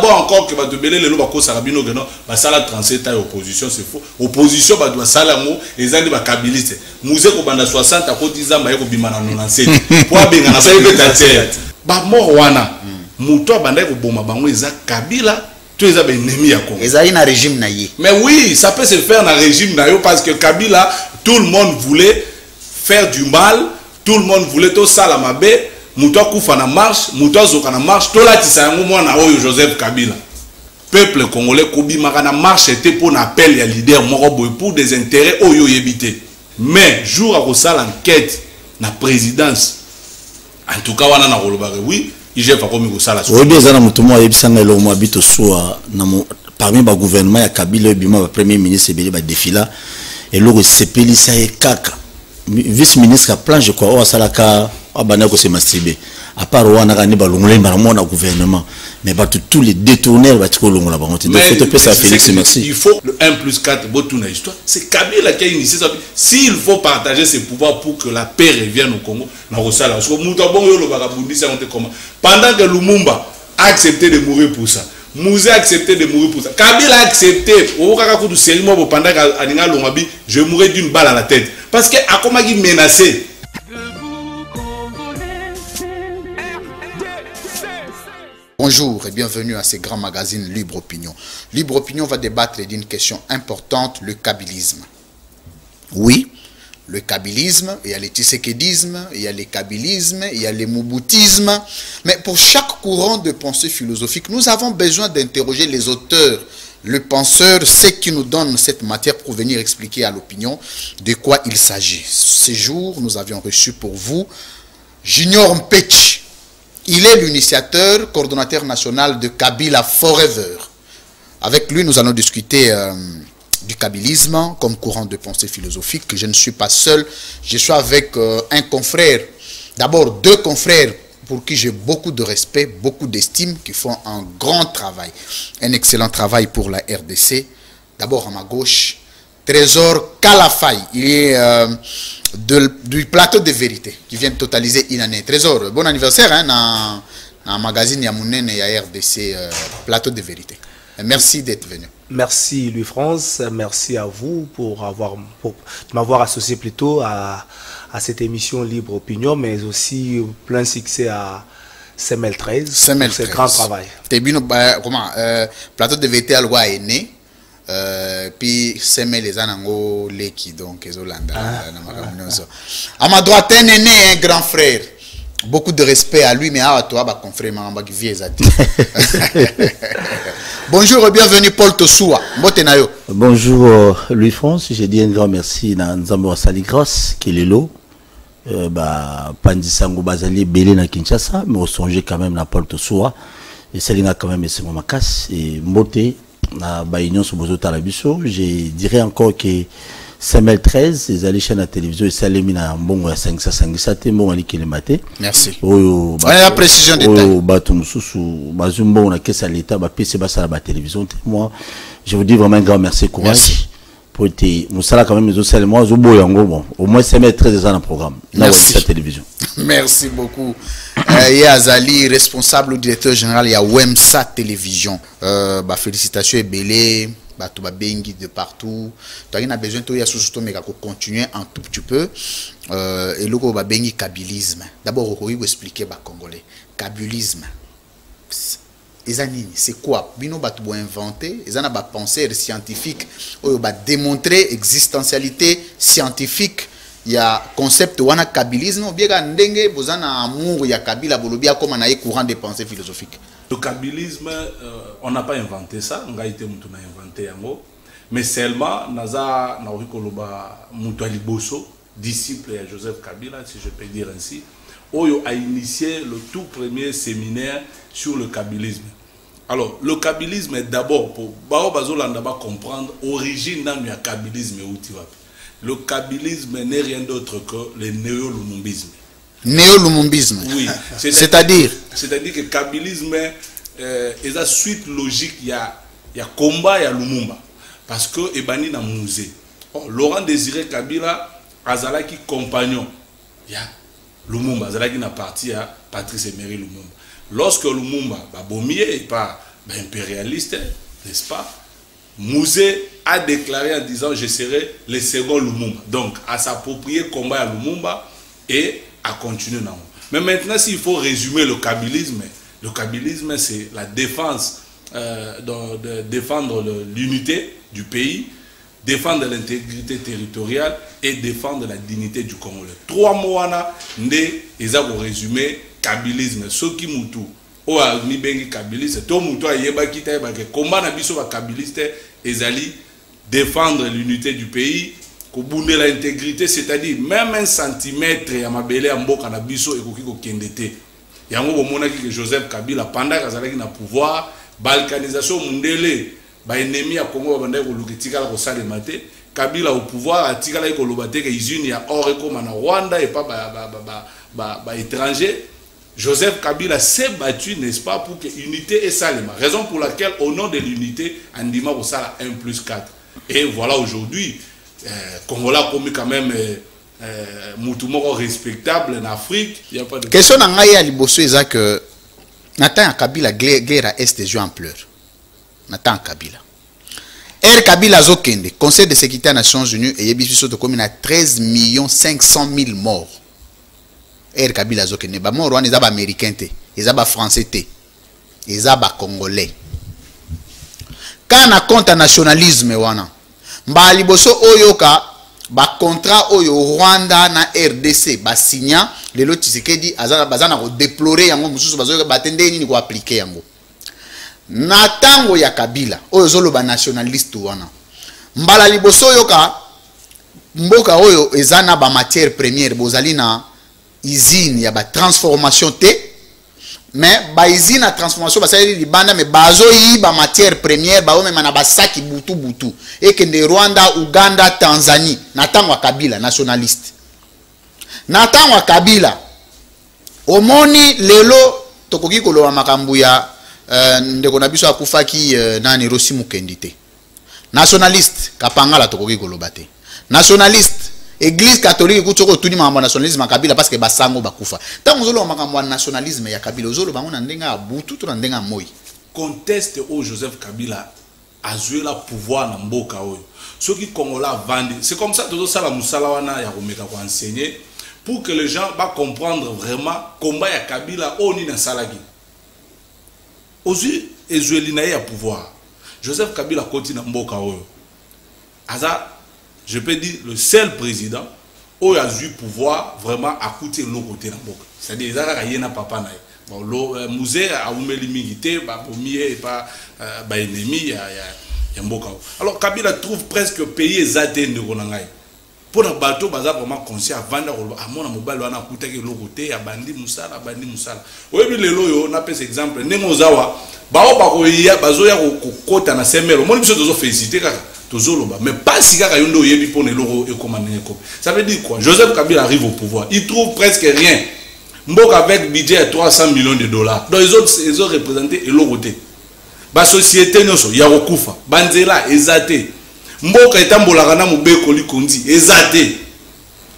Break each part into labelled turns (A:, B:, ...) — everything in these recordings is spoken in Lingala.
A: croire encore que va te belé le bako sarabino que non ba sala 37 ans opposition c'est faux opposition ba doit sala mo ezandi ba kabiliste muze ko banda 60 akotiza ba yeko bimana 97 po abenga na sala betater ba mort wana muto banda ko boma bango eza Kabila tu es un ennemi à Congo.
B: Ils ont un régime naïe.
A: Mais oui, ça peut se faire dans un régime naïe parce que Kabila, tout le monde voulait faire du mal, tout le monde voulait tout ça la mabe, Moutoua Koufa na marche, Moutoua Zoka na marche, tout là tu sais un moment na Joseph Kabila. Peuple congolais Kobi Marana marche était pour un appel à leader Moroboy pour des intérêts oyo yebité. Mais jour à ça l'enquête na présidence. En tout cas wana na rolobare oui. Oui,
C: bien ça, mutumo ebisanga lo mo habito soit parmi ba gouvernement ya Kabila bima ba premier ministre ebele ba défila et lo sepelisa e kaka vice ministre a plan je crois o salaka abana ko se mastribé à part wana ka ni ba longole na mo na gouvernement mais ba tous les détourneurs ba tiko longola ba ngote donc faut te passer à Félix merci.
A: Il faut le 1 plus 4 botuna histoire c'est Kabila qui a initié ça s'il faut partager ses pouvoirs pour que la paix revienne au Congo na rosala parce que muto bon yo lo ba bundisa on te comment pendant que Lumumba a accepté de mourir pour ça Mouzé a accepté de mourir pour ça Kabila a accepté au kaka kutu sérimo pendant que aninga longabi je mourrai d'une balle à la tête parce que akoma qui menacé.
B: Bonjour et bienvenue à ce grand magazine Libre Opinion. Libre Opinion va débattre d'une question importante, le kabilisme. Oui, le kabilisme, il y a le tshisekédisme, il y a le kabilisme, il y a le mouboutisme. Mais pour chaque courant de pensée philosophique, nous avons besoin d'interroger les auteurs, le penseur, ceux qui nous donnent cette matière pour venir expliquer à l'opinion de quoi il s'agit. Ce jour, nous avions reçu pour vous Junior Mpechi. Il est l'initiateur, coordonnateur national de Kabila Forever. Avec lui, nous allons discuter du kabylisme comme courant de pensée philosophique. Je ne suis pas seul, je suis avec un confrère. D'abord, deux confrères pour qui j'ai beaucoup de respect, beaucoup d'estime, qui font un grand travail, un excellent travail pour la RDC. D'abord, à ma gauche, Trésor Kalafay. Il est du plateau de vérité qui vient de totaliser une année. Trésor, bon anniversaire hein, dans le magazine Yamounene et RDC plateau de vérité. Merci d'être venu.
D: Merci Louis-France, merci à vous pour m'avoir associé plutôt à cette émission Libre Opinion, mais aussi plein succès à CML 13 pour ce grand travail.
B: Comment plateau de vérité à loi est né. Puis c'est les anango leki donc ezolanda à ma droite un aîné un grand frère beaucoup de respect à lui mais à toi bah confrère mamba qui vient zati. Bonjour et bienvenue Paul Tosoua Mbotenayo.
C: Bonjour Louis France, j'ai dit un grand merci na Nzambo Saligras qui est l'eau bah Pandisango Bazali belé na Kinshasa mais on songe quand même na Paul Tosoua et Selina quand même c'est mon casse et Mbote na Baïnion sur Bozo Talabiso. Je dirais encore que CML 13, les allées chaîne à télévision et Salemina Mbongo à 557 bon ali maté.
B: Merci. La précision des détails.
C: Batum Soussou, Bazumbo on a caisse à l'état, ba PC basa la télévision. Moi, je vous dis vraiment un grand merci courage. Merci. Pour être Moussala quand même les autres moi Zubo Yango bon. Au moins CML 13 ans dans le programme. Là la télévision.
B: Merci beaucoup. Azali, responsable ou directeur général, il y a Wemsa Télévision. Félicitations et belé, tout va bengi de partout. Tu as besoin de surtout mais continuer un tout petit peu. Et le va bengi kabylisme. D'abord, vous expliquer ba congolais. Kabylisme. C'est quoi? Bino ba tout inventé. Ils ont ba pensée scientifique. Ou ba démontrer existentialité scientifique. Il y a concept wana kabylisme bien ndenge bozana amour ya Kabila bolobia comme on a courant de pensée philosophique.
A: Le kabylisme on n'a pas inventé ça, on a été mutu na inventé yango mais seulement naza na okoloba mutu aliboso disciple de Joseph Kabila si je peux dire ainsi oyo a initié le tout premier séminaire sur le kabylisme. Alors le kabylisme d'abord pour bazolanda ba comprendre origine dans le kabylisme uti wapi. Le kabylisme n'est rien d'autre que le néo-lumumbisme.
B: Néo-lumumbisme.
A: Oui.
B: C'est-à-dire
A: que le kabylisme est la suite logique. Il y a combat, il y a Lumumba. Parce que Ebani na musée. Laurent Désiré Kabila, Azalaki compagnon. Il y a Lumumba. Azalaki na parti à Patrice Emery Lumumba. Lorsque Lumumba va bomber par impérialiste, n'est-ce pas? Mouzé a déclaré en disant je serai le second Lumumba. Donc à s'approprier le combat à Lumumba et à continuer. Mais maintenant, s'il faut résumer le kabylisme c'est la défense, de défendre l'unité du pays, défendre l'intégrité territoriale et défendre la dignité du Congolais. 3 mots ils ont résumé kabylisme. Ce qui moutou, ou a ni bengi kabylisme, tout moutou a yeba kita yeba ke combat na biso ba kabylisme ezali défendre l'unité du pays, kobunde l'intégrité, c'est-à-dire même un centimètre ya mabele ya mboka na biso ekoki ko kendete. Yango bomona ki Joseph Kabila pendant kazalaki na pouvoir, balkanisation mundele ba ennemi ya Congo ba bandai ko lukitika la ko salema te. Kabila au pouvoir atikala ko lobate ke izuni ya or ekoma na Rwanda et pas ba étranger. Joseph Kabila s'est battu, n'est-ce pas, pour que l'unité est salima. Raison pour laquelle, au nom de l'unité, Andima Rossala 1+4. Et voilà aujourd'hui, Congolais comme quand même Moutoumoro respectable en Afrique. Il n'y a pas de
B: question. Question à Liboso, c'est que Nathan Kabila guerre à Est des yeux en pleurs. Nathan Kabila. Kabila Zokende, Conseil de sécurité des Nations Unies, et Yebiso de commune à 13 500 000 morts. Kabila Zokende, ba mort wana ezaba américain te, ezaba français te, ezaba congolais. Quand na compte nationalisme wana, mba liboso oyoka ba contrat oyo Rwanda na RDC ba signa lelo Tshisekedi azana bazana ko déplorer yango mususu bazoyoka batende nini ko appliquer yango. Na tango ya Kabila oyo zolo ba nationaliste wana. Mbala liboso oyoka mboka oyo ezana ba matière première bozali na usine ya ba transformation te, mais ba usine à transformation ba sali libanda mais bazo yi ba matière première ba ome mana ba saki butu et que de Rwanda, Uganda, Tanzanie na tango Kabila nationaliste na tango Kabila omoni lelo tokoki koloba makambu ya ndeko na biso akufaki nani Rossi Mukendi te nationaliste kapangala tokoki koloba te nationaliste Église catholique kutoko tuni mambo nationalisme ya Kabila parce que basango bakufa. Tant ozolo makambo nationalisme ya Kabila ozolo bango na ndenga abutu to na ndenga moi.
A: Conteste au Joseph Kabila a joué la pouvoir na mboka oyo. Ceux qui Congolais vendent, c'est comme ça tout ça la musala wana ya komeka ko enseigner pour que les gens va comprendre vraiment combat ya Kabila oni na salaki. Ozu ezuelina ya pouvoir. Joseph Kabila continue na mboka oyo. Aza je peux dire le seul président où il a eu pouvoir vraiment à coûter l'autre côté de la boca. C'est-à-dire qu'il y a un papa. Bon, le musée a ouvert l'immunité, et pas ennemi, il y a un boca. Alors Kabila trouve presque pays exaté de Ronangaï. Pour le bateau, il vraiment conscient avant de mon mobile, on a coûté l'autre côté, à Bandi Moussala, Bandi Moussala. Oui, mais le loyo, on a pris exemple, Nemozawa, Baobakoya, Bazoya, Kota, na Semelo, moi, je suis félicité. Mais pas si Yondo Yebi pour l'euro et commander. Ça veut dire quoi? Joseph Kabila arrive au pouvoir. Il trouve presque rien. Mbok avec budget à 300 millions de dollars. Donc ils ont représenté l'euro. La société, il y a Okufa. Banzela, Ezate. Mbok Etambolagana Moubeko Likondi, Ezate.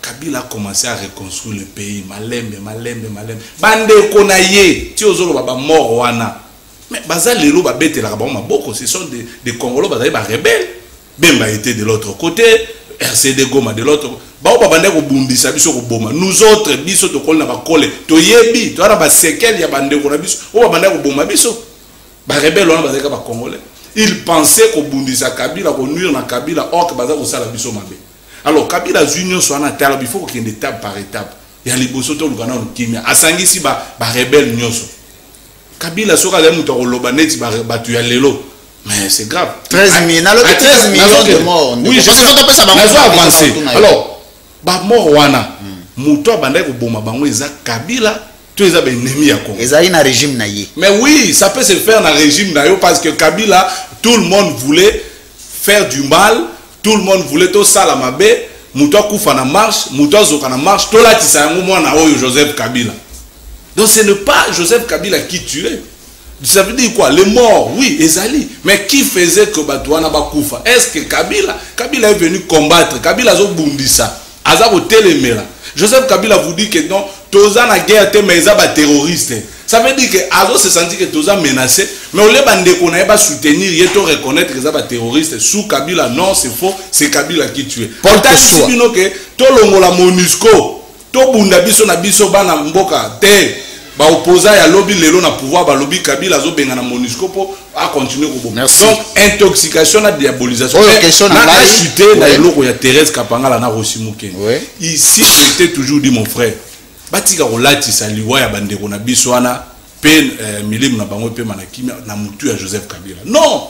A: Kabila a commencé à reconstruire le pays. Malembe. Bande Konaye. Tiozolo Baba mort wana. Mais Bazal Lelo Babete la Rabama Boko, ce sont des Congolais, Bazal rebelles. Bemba était de l'autre côté, RCD Goma de l'autre côté. Nous autres, biso to kolna ba kole, to yebi, to ana ba sekel ya bande ko na biso, o ba bande ko boma biso. Ba rebelle on ba zeka ba congolais. Ils pensaient ko bundisa Kabila ko nuire na Kabila or que baza ko sala biso mabe. Alors Kabila Junior so na tala bifo ko kende étape par étape. Ya liboso to lukana no kimia. Asangisi ba rebelle nyoso. Kabila soka le muto ko loba neti ba tu ya lelo. Mais c'est grave.
B: 13 millions de morts.
A: Oui, je sais. Avancé. Alors, ba mort wana. Muto abandai ko boma bango eza Kabila, to eza ba ennemi ya Congo.
B: Eza ina régime na ye.
A: Mais oui, ça peut se faire dans le régime na yo parce que Kabila, tout le monde voulait faire du mal, tout le monde voulait to sala mabe, muto kufa na marche, muto zoka na marche, to la tisango mwana oyo Joseph Kabila. Donc ce n'est pas Joseph Kabila qui tuait. Ça veut dire quoi? Les morts, oui, Ezali. Mais qui faisait que Batouana Bakoufa? Est-ce que Kabila est venu combattre? Kabila a bundisa. Azabo Telemela. Joseph Kabila vous dit que non, Toza na guerre, mais ils sont terroristes. Ça veut dire que Azo se sentit que tous ont menacé, mais on les bande qu'on a pas soutenir, il faut reconnaître que ça va terroriste sous Kabila. Non, c'est faux, c'est Kabila qui tue. Pourtant, si bino que to longola MONUSCO, to bunda biso na biso bana mboka te, ba opposant ya lobby lelo na pouvoir ba lobby Kabila zo benga na MONUSCO pour à continuer ko. Donc intoxication na diabolisation. Na chuté na eloko ya Thérèse Kapangala na Rosimuke. Ici, je t'ai toujours dit mon frère. Batika rolati saliwa ya bandeko na biso wana pe milimu na bango pe manakimia na mutu ya Joseph Kabila. Non,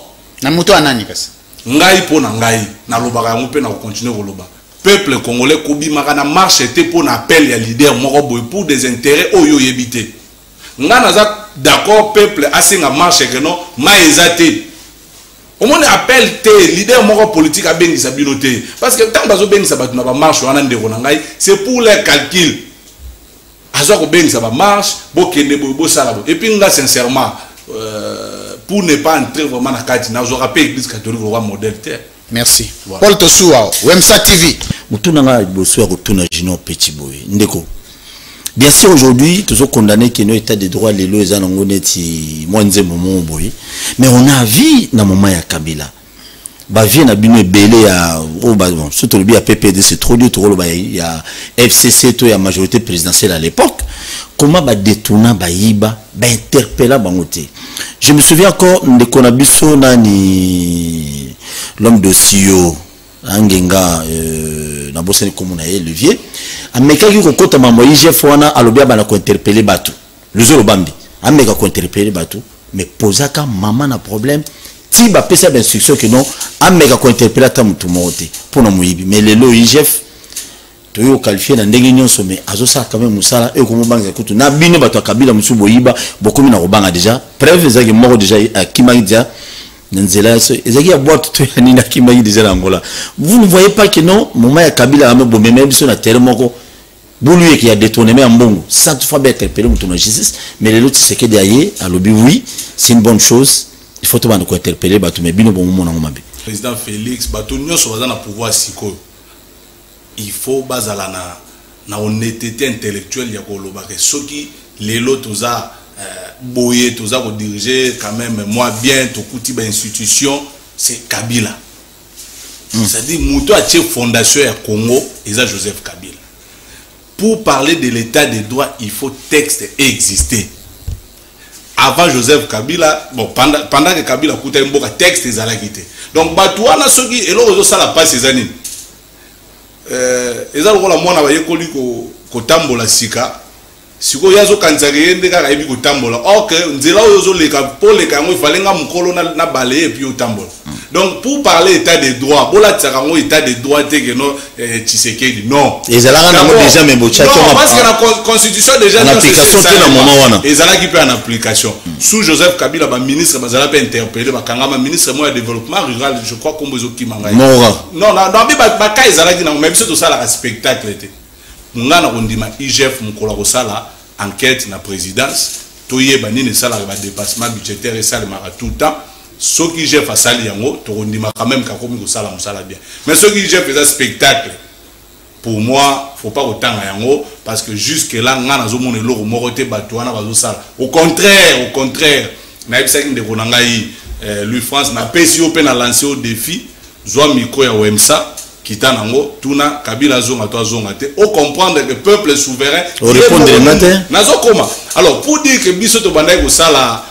B: na mutu anani kasi.
A: Ngai po na ngai na lobaka yango pe na continuer ko loba. Peuple congolais kobimaka na marche était pour na appel ya leader moko boy pour des intérêts oyo yebité. Nga naza d'accord peuple asenga marche que non ma ezate. Au moins appel te leader moko politique a bengisa binoté parce que tant bazo bengisa batu na ba marche wana ndeko na ngai c'est pour les calculs. Azoko ben ça va marche, et puis nga sincèrement pour ne pas entrer vraiment dans la carte, je rappelle l'église catholique le modèle terre.
B: Merci. Voilà. Paul Tosoua, Wemsa TV.
C: Mutuna bosso retourna jino petit boy. Ndeko. Bien sûr aujourd'hui, tous condamnés qui n'ont état de droit les lois en ngoneti mwanze momo boy, mais on a vu na moment ya Kabila. Ba vie na bino belé ya o ba bon surtout le bien PPD c'est trop dur trop il y a FCC to ya majorité présidentielle à l'époque comment ba détourner ba yiba ba interpeller bangoté. Je me souviens encore de Konabiso nani l'homme de CEO Angenga na bosene komuna ye levier ameka ki ko kota mamo IGF wana alobia bana ko interpeller batu le zolo bambi ameka ko interpeller batu mais posaka maman na problème si ba pesa d'instruction que non ameka ko interpeller ta mutu mote pour no muyibi mais le lo IGF to yo qualifier na ndenge nyonso mais azosa quand même musala e ko mobanga kutu na bino bato Kabila musu boyiba bokomi na robanga déjà preuve ezaki moko déjà akimaïdia nzela ezaki ya boîte to ya nina akimaïdia déjà Angola. Vous ne voyez pas que non moment ya Kabila ame bombe même biso na terre moko boulou qui a détourné mais en bongo ça te fait interpeller mutu na justice mais le lot c'est que derrière à lobby oui c'est une bonne chose. Il faut tout interpeller bato mais bino bon moment na mabe
A: président Félix bato nyonso baza na pouvoir siko il faut bazala na honnêteté intellectuelle ya koloba que soki lelo toza boye toza ko diriger quand même moi bien to kuti ba institution c'est Kabila. C'est-à-dire muto a tie fondation ya Congo eza Joseph Kabila. Pour parler de l'état des droits, il faut texte exister. Avant Joseph Kabila, bon, pendant que Kabila coûtait un bon texte, ils allaient quitter. Donc, Batouana Sogi, et là, on a la passe ces années. Ils ont la moine à Yekoli Kotambola Sika. Si vous avez un cancer, vous avez un Kotambola. Ok, nous avons les pour les canons, il fallait un moukolon na balé et puis au Tambola. Donc, pour parler état des droits, pour la Tsarango, état des droits, Tshisekedi, non.
C: Ils allaient déjà même au chat.
A: Non, parce que la constitution déjà
C: en application, c'est le moment.
A: Ils allaient qui peut en application. Sous Joseph Kabila, le ministre, ils allaient interpeller, le ministre du développement rural, je crois qu'on besoin qui m'engage. Non, non, non, ils allaient dire, même si tout ça, le spectacle était. Nous avons dit, IGF, mon collègue, enquête na présidence, tout y est banni, ne ça, le dépassement budgétaire et ça, le mara tout le temps. Ce qui j'ai fait ça, quand même bien. Mais ce qui j'ai fait un spectacle, pour moi, il ne faut pas autant parce que jusque là, au contraire, lui France n'a pas si open à lancer au défi, Zoa Miko ya Wemsa, qui t'a nango, Tuna, Kabila Zonga, toi Zonga, au comprendre que le peuple est souverain.
C: Au répondre le matin.
A: Alors, pour dire que Bissoto Bandai Gosala,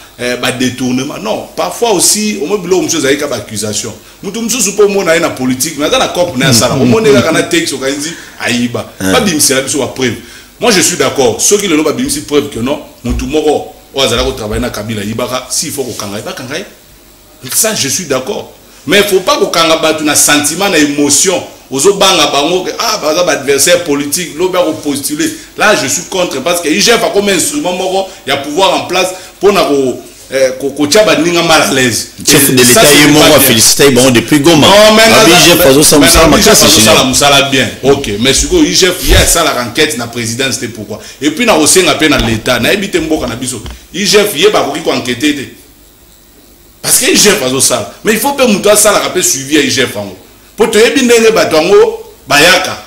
A: détournement non parfois aussi au moins bilo monsieur zaika ba accusation mutu mususu po mona na politique na na cop na sala au moins na texte au kanzi aiba pas bimsela biso wa preuve. Moi je suis d'accord ceux qui le ba bimsi preuve que non mutu moko o azala ko travailler na Kabila ibaka s'il faut ko kangai ba kangai ça je suis d'accord mais il faut pas ko kanga batu na sentiment na émotion ozo banga bango que ah par exemple adversaire politique l'obé ko postuler là je suis contre parce que IGF a comme instrument moko il y a pouvoir en place pour na Kochaba ninga mal à l'aise.
C: Chef de l'État est mort à féliciter bon depuis Goma.
A: Non mais
C: IGF faisait ça
A: musala bien. OK, mais ce que IGF il y a ça la enquête na présidence c'était pourquoi. Et puis na osenga pe na l'État na ebité mboka na biso. IGF yé ba ko enquêter parce que IGF faisait ça. Mais il faut pas muto ça la rappeler suivi à IGF ngo. Pour te yebi ndenge bato ngo bayaka.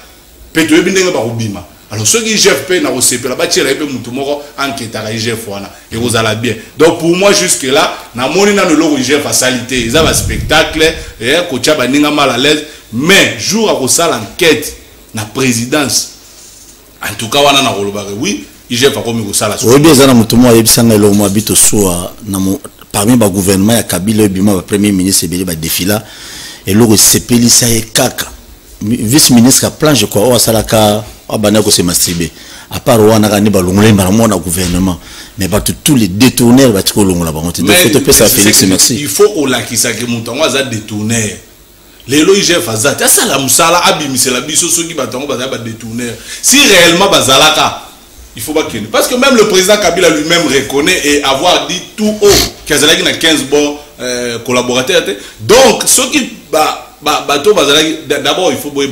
A: Pe to yebi ndenge ba obima. Alors ceux qui IGF pe na OCP là bâtir là pe mutu moko enquête à IGF wana et vous allez bien. Donc pour moi jusque là na moni na le IGF a salité, ils ont un spectacle et kocha baninga mal à l'aise mais jour à kosala enquête na présidence. En tout cas wana na kolobaka oui, IGF a komi kosala.
C: Oui bien ça na mutu mo yebisanga lo mo habito soit na parmi ba gouvernement ya Kabila bima ba premier ministre belé ba défila et le sepeli ça e kaka. Vice-ministre a plan je crois au salaka abana ko se mastribé à part wana ka ni balongole mara na gouvernement mais pas tous les détourneurs ba tiko longola ba monte donc faut te ça Félix merci
A: il faut au la kisaki mutango za détourneur les IGF azati ça la musala abimisela biso soki batango ba détourneur si réellement bazalaka il faut pas qu'il parce que même le président Kabila lui-même reconnaît et avoir dit tout haut qu'il y a 15 bons collaborateurs donc ceux qui d'abord il faut voir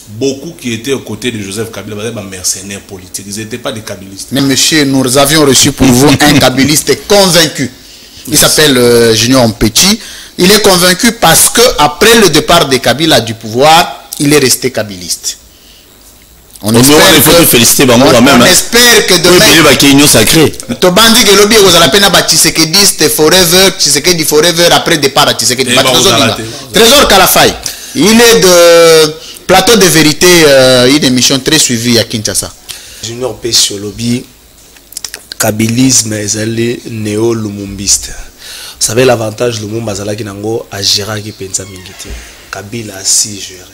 A: beaucoup qui étaient aux côtés de Joseph Kabila des mercenaires politiques, ils n'étaient pas des kabilistes.
B: Mais monsieur, nous avions reçu pour vous un kabiliste convaincu. Il s'appelle Junior Petit. Il est convaincu parce que après le départ de Kabila du pouvoir, il est resté kabiliste. On espère que demain
C: sacré.
B: Tobandi que lobby vous la peine à Tshisekedi forever, Tshisekedi forever après départ à Tshisekedi. Trésor Kalafay. Il est de plateau de vérité, une émission très suivie à Kinshasa.
D: Junior P sur lobby kabilisme ezali néo-lumumbiste. Vous savez l'avantage Lumumba zala ki nango a gérer qui pensa mingiti. Kabila a si géré.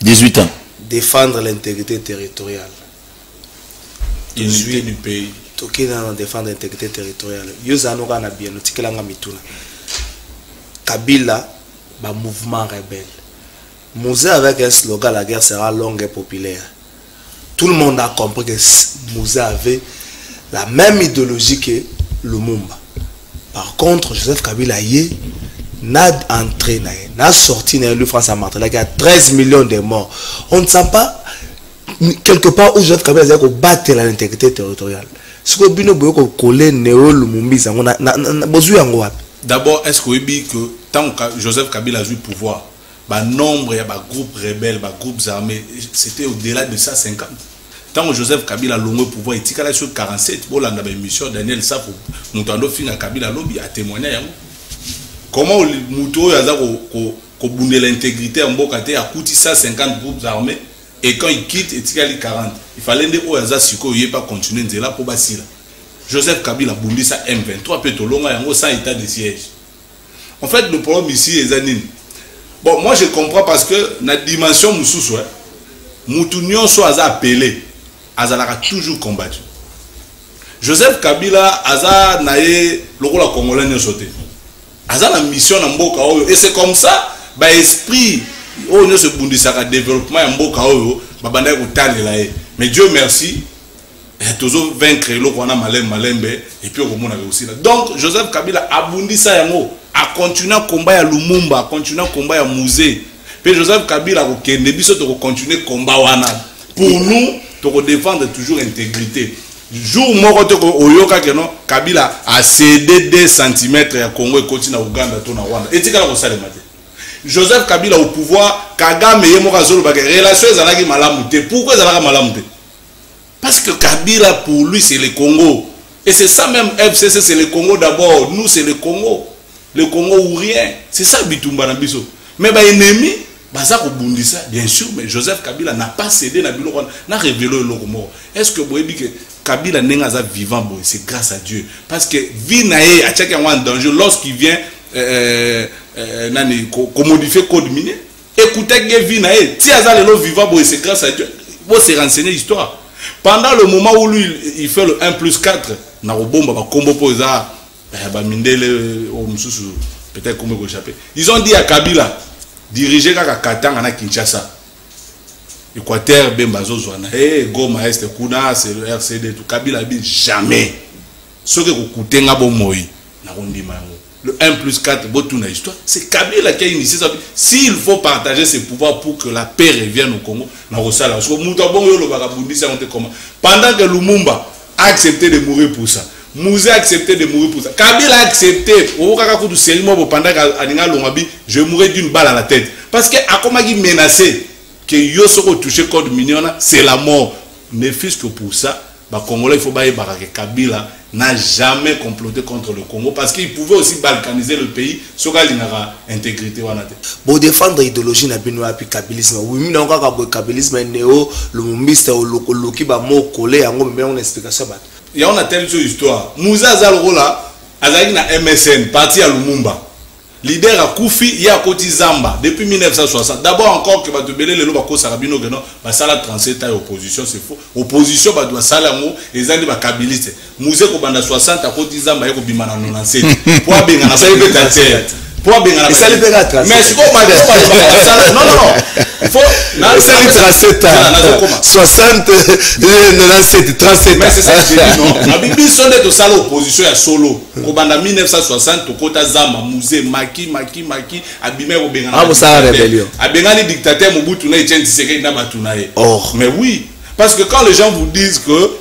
C: 18 ans.
D: Défendre l'intégrité territoriale.
A: L'unité du pays.
D: Toki na défendre l'intégrité territoriale. Yozano kana bien notikelanga mituna. Kabila ba mouvement rebelle. Mouzé avec un slogan la guerre sera longue et populaire. Tout le monde a compris que Mouzé avait la même idéologie que Lumumba. Par contre, Joseph Kabila n'a entré, n'a sorti dans le France à Martin, il y a 13 millions de morts. On ne sent pas quelque part où Joseph Kabila a battu l'intégrité territoriale. Ce que Bino Boyoko collé Néo Lumumbi,
A: d'abord, est-ce que tant que Joseph Kabila a eu le pouvoir, le nombre de groupes rebelles, de groupes armés, c'était au-delà de 150. Tant que Joseph Kabila a le pouvoir, il était sur 47. Bon, là, dans l'émission, Daniel Safo, nous avons fait un Kabila lobby à témoigner. Comment Mouto a boundé l'intégrité en Bokate a coûté 150 groupes armés et quand il quitte, il y a 40. Il fallait que Oyaza Siko ne pas continuer de là pour Basila. Joseph Kabila a boundé ça M23 Petolonga sans état de siège. En fait, le problème ici est Zanine. Bon, moi je comprends parce que dans la dimension Moussous, Moutounion soit appelé, Azala a toujours combattu. Joseph Kabila Aza naé le rôle congolais n'a sauté. Aza la mission en Mboka Oyo et c'est comme ça bah esprit oh ne se bundisaka développement en Mboka Oyo bah banda ko talela mais Dieu merci toujours vaincre le qu'on a malembe et puis on a réussi là. Donc Joseph Kabila a bundisa yango a continuer combat à Lumumba a continuer combat à Mouzé puis Joseph Kabila ko kende biso to continuer combat wana pour nous to défendre toujours intégrité. Jour moko oyoka que non Kabila a cédé 2 cm à Congo et continue à Ouganda to na Rwanda et tika ko salema te Joseph Kabila au pouvoir Kagame ye moko azolo ba relation ezalaki malamu te pourquoi ezalaka malamu te parce que Kabila pour lui c'est le Congo et c'est ça même FCC c'est le Congo d'abord nous c'est le Congo ou rien c'est ça bitumba na biso mais ba ennemi baza ko bundisa bien sûr mais Joseph Kabila n'a pas cédé na biloko na révélé le mort est-ce que boyebi que Kabila n'est vivant, c'est grâce à Dieu. Parce que Vinae a checké en danger lorsqu'il vient modifier le code minier. Écoutez que Vinae, si Azal est vivant, c'est grâce à Dieu. Vous se renseigner l'histoire. Pendant le moment où lui, il fait le 1+4, peut-être comment échapper. Ils ont dit à Kabila, diriger Katanga à Kinshasa. Équateur, Bembazo, Zwana, Goma, Est, Kuna, c'est le RCD, tout. Kabila dit jamais. Ce que vous coûtez, le 1+4, c'est Kabila qui a initié ça. S'il faut partager ses pouvoirs pour que la paix revienne au Congo, pendant que Lumumba a accepté de mourir pour ça, Mouzé a accepté de mourir pour ça, Kabila a accepté, pendant que je mourrais d'une balle à la tête. Parce que Akomagi menacé. que yo soko toucher code minion c'est la mort. Ne fût-ce que pour ça, bah Congolais il faut bailler que Kabila n'a jamais comploté contre le Congo parce qu'il pouvait aussi balkaniser le pays sur la intégrité.
D: Pour défendre l'idéologie na bino api kabilisme, oui mais encore ka kabilisme néo le mumbiste ou loki ba mo collé yango mais on explication ba.
A: Il y a une telle histoire. Moussa Zalrola azaki na MSN parti à Lumumba. Leader à Koufi, il y a côté Zamba depuis 1960. D'abord encore que Batubele le loba ko sarabino que non, ba sala 37 ans opposition c'est faux. Opposition ba doit sala ngo ezali ba kabiliste. Mouze ko banda 60 à côté Zamba yako bimana 97. Pour benga na sala betater. Pour benga na sala betater. Mais c'est quoi non non. Il faut na sala 37 ans. 60 97 37. Mais c'est ça que je dis non. Na bibi sonde to sala opposition ya solo. Ko banda 1960 to kota Zamba Mouze Maki abimé au benga.
D: Ah ça rébellion.
A: Abenga ni dictateur Mobutu na Etienne Tshisekedi na Batunaye. Mais oui, parce que quand les gens vous disent que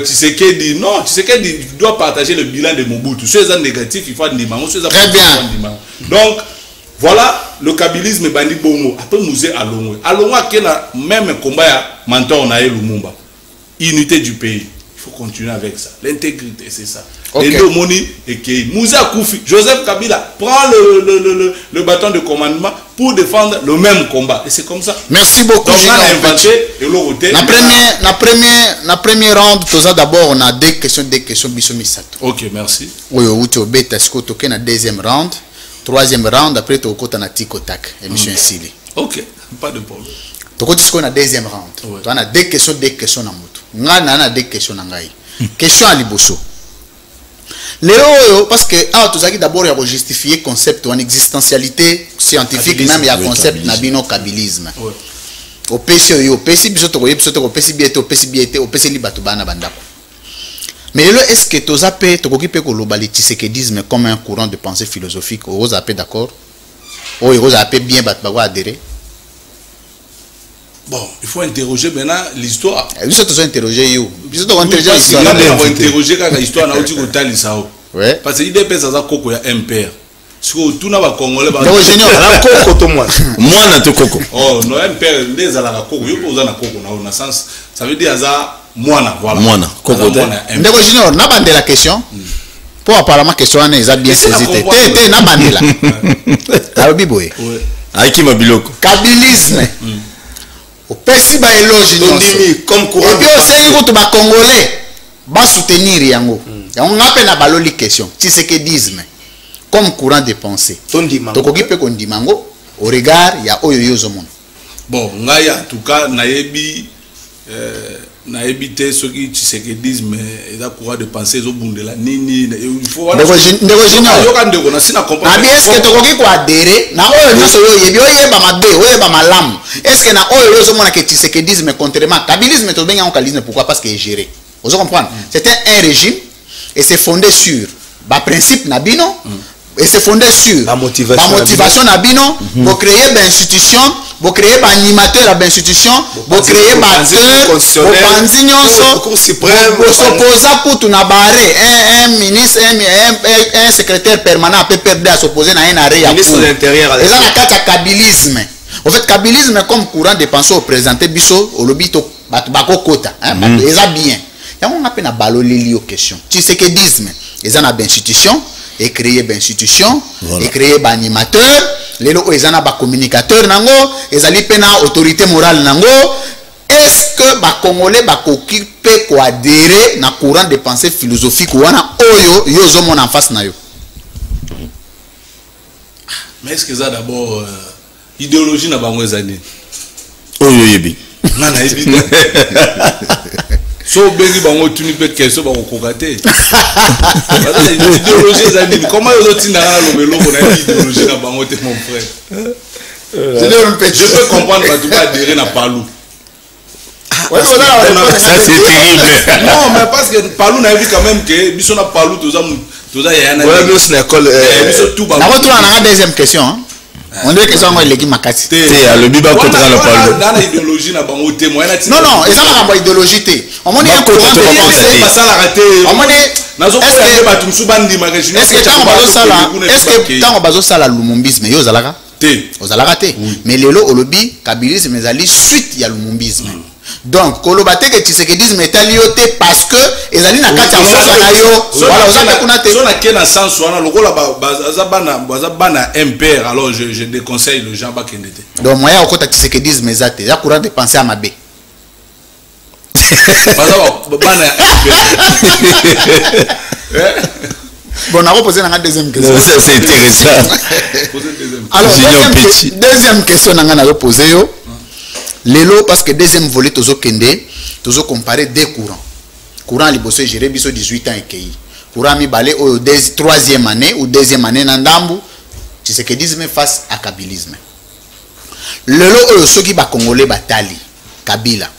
A: Tshisekedi non, Tshisekedi doit partager le bilan de Mobutu. Ceux qui négatifs, il faut Ndimango, ceux qui positifs. Donc voilà le kabylisme bandi bongo. Après Mouze Alongwe. Alongwe qui a même combat ya mentor na Lumumba. Unité du pays. Il faut continuer avec ça. L'intégrité, c'est ça. Okay. Et le Moni et qui Moussa Koufi, Joseph Kabila prend le bâton de commandement pour défendre le même combat. Et c'est comme ça.
B: Merci beaucoup.
A: Donc, on a inventé et l'autre.
B: La première ronde, d'abord, on a deux questions Bissomisato.
A: Ok, merci.
B: Oui, au bêta, est-ce que na deuxième round, troisième round, après tu as na tic-tac, émission Sili.
A: Ok, pas de problème.
B: Tu as na deuxième round. Tu as deux questions na moto. On a deux questions na ngai. Question à Liboso. Parce que tout ça d'abord il y a justifier concept en existentialité scientifique même il y a concept nabino kabilisme au PC au PC bisoto au PC biete au PC biete au PC libatu bana bandako mais là est-ce que tu zappé to kokipe ko lobali tshisekedisme comme un courant de pensée philosophique au zappé d'accord ou il zappé bien bat ba adhérer.
A: Bon, il faut interroger maintenant l'histoire.
B: Ils sont interrogés you. Ils sont interrogés
A: l'histoire. On va interroger quand l'histoire n'a pas été lisao. Ouais. Parce que l'idée pèse à koko ya MPR. Parce que tout n'a pas congolais.
B: Non, génial. La koko to moi. Moi na to koko.
A: Oh, no MPR les ala la koko. Yo poza na koko na sens. Ça veut dire aza moana voilà.
C: Moana. Koko de.
B: Ndeko génial, n'a pas de la question. Pour apparemment question on est bien saisi. Té n'a pas de la. Alobi boy. Ouais.
C: Aiki mabiloko.
B: Kabilisme. Au Pessi ba éloge
D: comme courant.
B: Et puis aussi ba congolais ba soutenir yango. On appelle na baloli question. Tshisekedisme comme courant de pensée. Tokoki pe kondimango au regard ya oyo yozo mon.
A: Bon, ngai en tout cas nayebi ce qui Tshisekedisme et la courant de pensée zo bundela nini il faut
B: ndeko junior
A: yoka ndeko na sina comprendre.
B: Na est-ce que tokoki ko adhérer na oyo nyoso yo yebi oyo ba mabe oyo ba malamu. Est-ce que na oyo yozo mona que Tshisekedisme contrairement kabilisme to benga on kalisme pourquoi parce que est géré. Vous comprenez? C'était un régime et c'est fondé sur ba principe nabino et c'est fondé sur
D: la motivation
B: nabino pour créer une institution, pour créer un animateur à l'institution, pour créer un acteur, pour s'opposer pour tout nabaré un ministre un secrétaire permanent peut perdre à s'opposer à un arrêt
D: ministre de l'intérieur
B: et ça la carte kabilisme. En fait kabilisme comme courant de pensée au présenté biso au lobby to bako kota hein ça bien. On appelle na baloleli aux questions. Tshisekedisme, ils ont une institution et créer une institution et créer un animateur. Les lots ils ont un communicateur nango, ils ont une autorité morale nango. Est-ce que les Congolais occupé ko adhérer na courant de pensée philosophique ou wana oyo yozo mon en face na yo?
A: Mais est-ce que ça d'abord idéologie na bango ezali?
C: Oyo yebi.
A: Nana yebi. So bengi bango tuni pe question ba kokate. Idéologie ezali comment yo tina na lobelo ko na idéologie na bango te mon frère. Je peux comprendre que tu vas adhérer na Palou.
C: Ouais, ça c'est terrible.
A: Non, mais parce que Palou n'a vu quand même que biso na Palou toza yana.
D: Ouais, biso na école
A: biso tout ba.
B: Na retour na deuxième question hein. On dit que ça on légui makati.
C: Le biba contre le Palou.
A: Dans l'idéologie na bango te moi na.
B: Non non, ils ont pas idéologie te. On dit un courant de pensée.
A: Pas ça la raté. On dit nazo ko ya ba tumsu bandi magazine.
B: Est-ce que tant bazo sala Lumumbisme yo zalaka? Aux a raté. Mais lelo olobi kabilisme ezali suite ya lumumbisme. Donc kolobate que tshisekedisme est alioté parce que ezali na kati ya sosa na yo. Voilà, oza kuna te.
A: Sona kena sens wana lokola bazabana MPR, alors je déconseille le gens ba kendete.
B: Donc moya okota tshisekedisme ezate ya courant de penser à mabe.
A: Bazabana MPR.
B: Bon, on a reposé la deuxième question.
C: C'est intéressant.
B: Alors, deuxième question, on a reposé. Lelo, parce que deuxième volet, tozo kende, tozo comparer deux courants. Courant liboso géré biso 18 ans et kei. Courant mi balé au troisième année ou deuxième année nandambu, tshisekedisme face à kabilisme. Lelo oyo soki ba congolais batali, Kabila,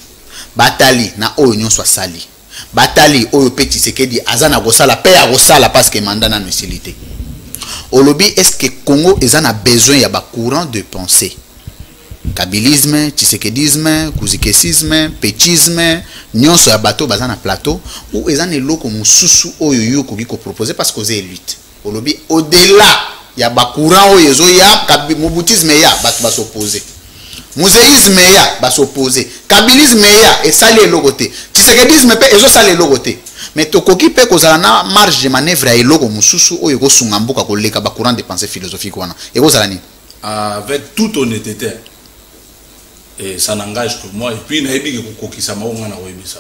B: batali na oyo nyonso asali. Batali oyo pe Tshisekedi azana gosala pe ya gosala parce que mandat na facilité. Olobi est-ce que Congo ezana besoin ya ba courant de pensée? Kabilisme, Tshisekedisme, Kuzikesisme, Pétisme, nyonso ya bato bazana plateau ou ezana eloko mususu oyo yo koki ko proposer parce que oze élite. Olobi au-delà ya ba courant oyo ezo ya Mobutisme ya bato ba s'opposer. Muséisme ya ba s'opposer. Kabilisme ya esali eloko te. Tshisekedisme pe ezo sali eloko te. Mais tokoki pe kozala na marge de manœuvre ya eloko mususu oyo ko sunga mboka koleka ba courant de pensée philosophique wana. Et kozala ni
A: avec toute honnêteté. Et ça n'engage que moi. Et puis na ebi ko kokisa maonga na webisa.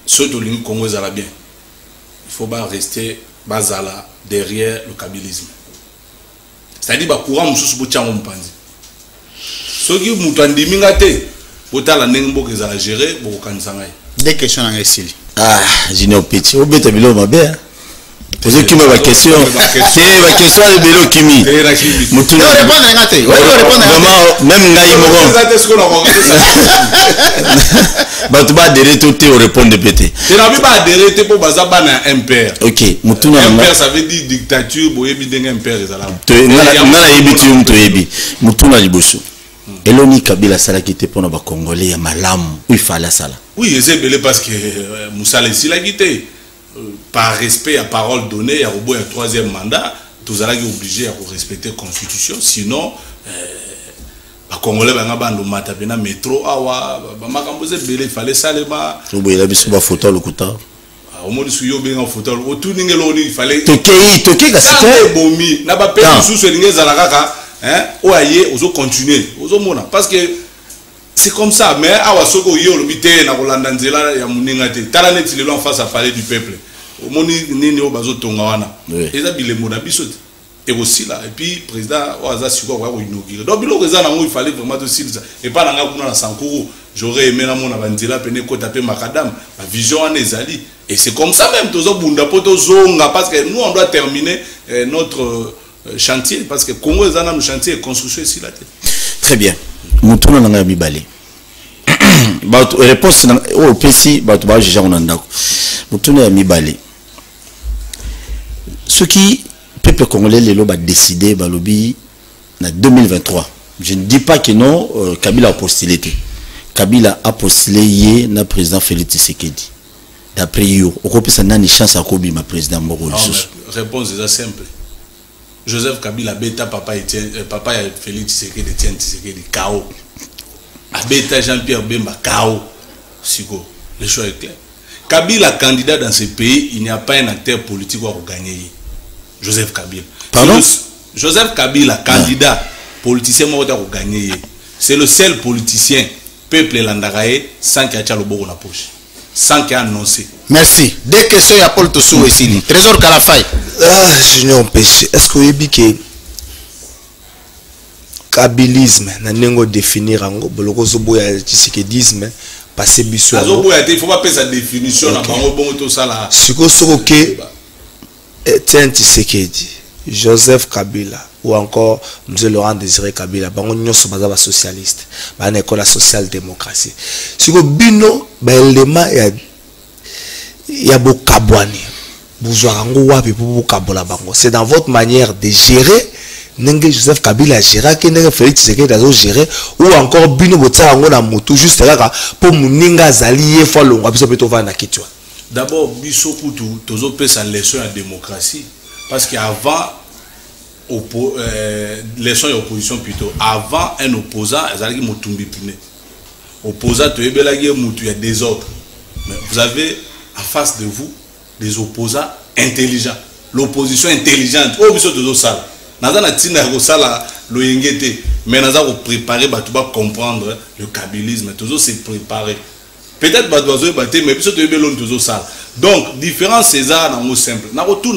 A: Surtout lingi Congo ezala bien. Il faut pas rester bazala derrière le kabilisme. C'est-à-dire ba courant mususu bo tchango mpanzi. Soki mutu andiminga te botala ndenge mboka ezala gérer bokokanisa ngai.
B: Des questions dans les
C: Ah, Junior Petit, au bête bilo mabe. Posez qui ma question. C'est ma question de bilo kimi.
B: Mutu no répondre ngate.
C: Vraiment même ngai mo. Ba tu ba adhérer tout au répondre pété.
A: Tu n'as pas adhérer pour bazaba na MPR.
C: OK, mutu na
A: MPR ça veut dire dictature boyebi ndenge MPR ezala.
C: Ngana yebi tu mutu yebi. Mutu na liboso. Eloni Kabila sala qui était pour nos Congolais à Malam, où il fallait ça là.
A: Oui, c'est belé parce que Moussa Lessi l'a quitté. Par respect à parole donnée, il y a un troisième mandat, tous allons obligés à respecter la constitution, sinon, les Congolais vont abandonner le métro, il fallait ça les bas.
C: Il a vu sur la photo le couteau.
A: Au moins, il y a une photo, tout le monde il fallait.
C: Toké,
A: c'est bomi. N'a pas perdu sous ce ligne Zalakaka. Hein, ou ailleurs, on continuer, parce que c'est comme ça. Mais awa soko yo le bité na kolanda nzela ya muninga te. Tala neti le en face à parler du peuple. Au moni nini o bazo tonga wana. Eza bilemo na biso et aussi là et puis président oaza siko wa ko inaugurer. Donc bilo reza na ngo il fallait vraiment aussi ça. Et pas na kuna na Sankuru. J'aurais aimé na mona banzela pene ko taper makadam. La vision en ezali. Et c'est comme ça même tozo bunda poto zonga parce que nous on doit terminer notre chantier parce que Congo est dans le chantier de construction ici là.
C: Très bien. Moutouna nanga mibale. Ba réponse au PC ba to ba jeja onandako. Moutouna mibale. Ce qui peuple congolais lelo ba décider ba lobi na 2023. Je ne dis pas que non Kabila a postulé. Kabila a postulé hier na président Félix Tshisekedi. D'après yo, okopesa nani chance à kobi ma président Moko Lisusu.
A: Réponse est simple. Joseph Kabila beta papa Félix Tshisekedi tient Tshisekedi KO. Abeta Jean-Pierre Bemba KO. Siko. Le choix est clair. Kabila candidat dans ce pays, il n'y a pas un acteur politique pour gagner. Joseph Kabila.
C: Pardon?
A: Joseph Kabila candidat politicien pour gagner. C'est le seul politicien peuple landarae sans qu'il y ait le bon la poche. Sans qu'il y ait annoncé.
B: Merci. Deux questions à Paul Tossou ici. Trésor Kalafay.
D: Junior Péché, est-ce que vous avez que kabilisme, nanengo définir ango, boloko zobo ya tshisekedisme, passé biso.
A: Il faut pas faire sa définition na bango bongo to sala.
D: Siko soroke Etienne Tshisekedi, Joseph Kabila ou encore M. Laurent Désiré Kabila, bango nyonso baza ba socialiste, ba na école social-démocratie. Siko bino ba élément ya bokabwani. C'est dans votre manière de gérer. Joseph Kabila a géré, Félix Tshisekedi a géré, ou encore Bino Botsa na moto juste là pour Muninga Zali follow na kitwa.
A: D'abord, biso kutu tozo pesa leçon à démocratie parce qu'avant leçon d'opposition plutôt. Avant un opposant, il Motumbi Pune. Opposant, il y a des autres. Mais vous avez en face de vous des opposants intelligents. L'opposition intelligente. Oh, monsieur de Sala. Nazana Tina Rosala, le Yengete. Mais nous avons préparé pour comprendre le kabylisme. Toujours c'est préparé. Peut-être que vous avez mais monsieur de Belon toujours ça. Donc, différents César dans le simple. Nous avons tout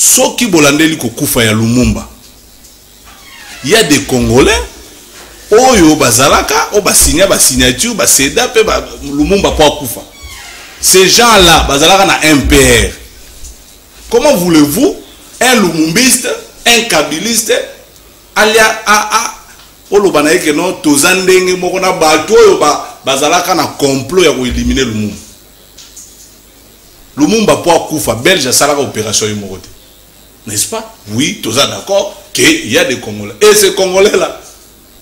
A: ce qui bolandeli kokufa ya Lumumba. Il y a des Congolais oyo bazalaka o basinya ba signature ba seda pe ba Lumumba kwa kufa. Ces gens-là bazalaka na MPR. Comment voulez-vous un lumumbiste, un kabiliste alia a olobana yeke no tozandenge moko na bato oyo bazalaka na complot ya ko éliminer Lumumba. Lumumba kwa kufa Belge salaka opération yimoko. N'est-ce pas? Oui, tous d'accord qu'il y a des Congolais. Et ces Congolais-là,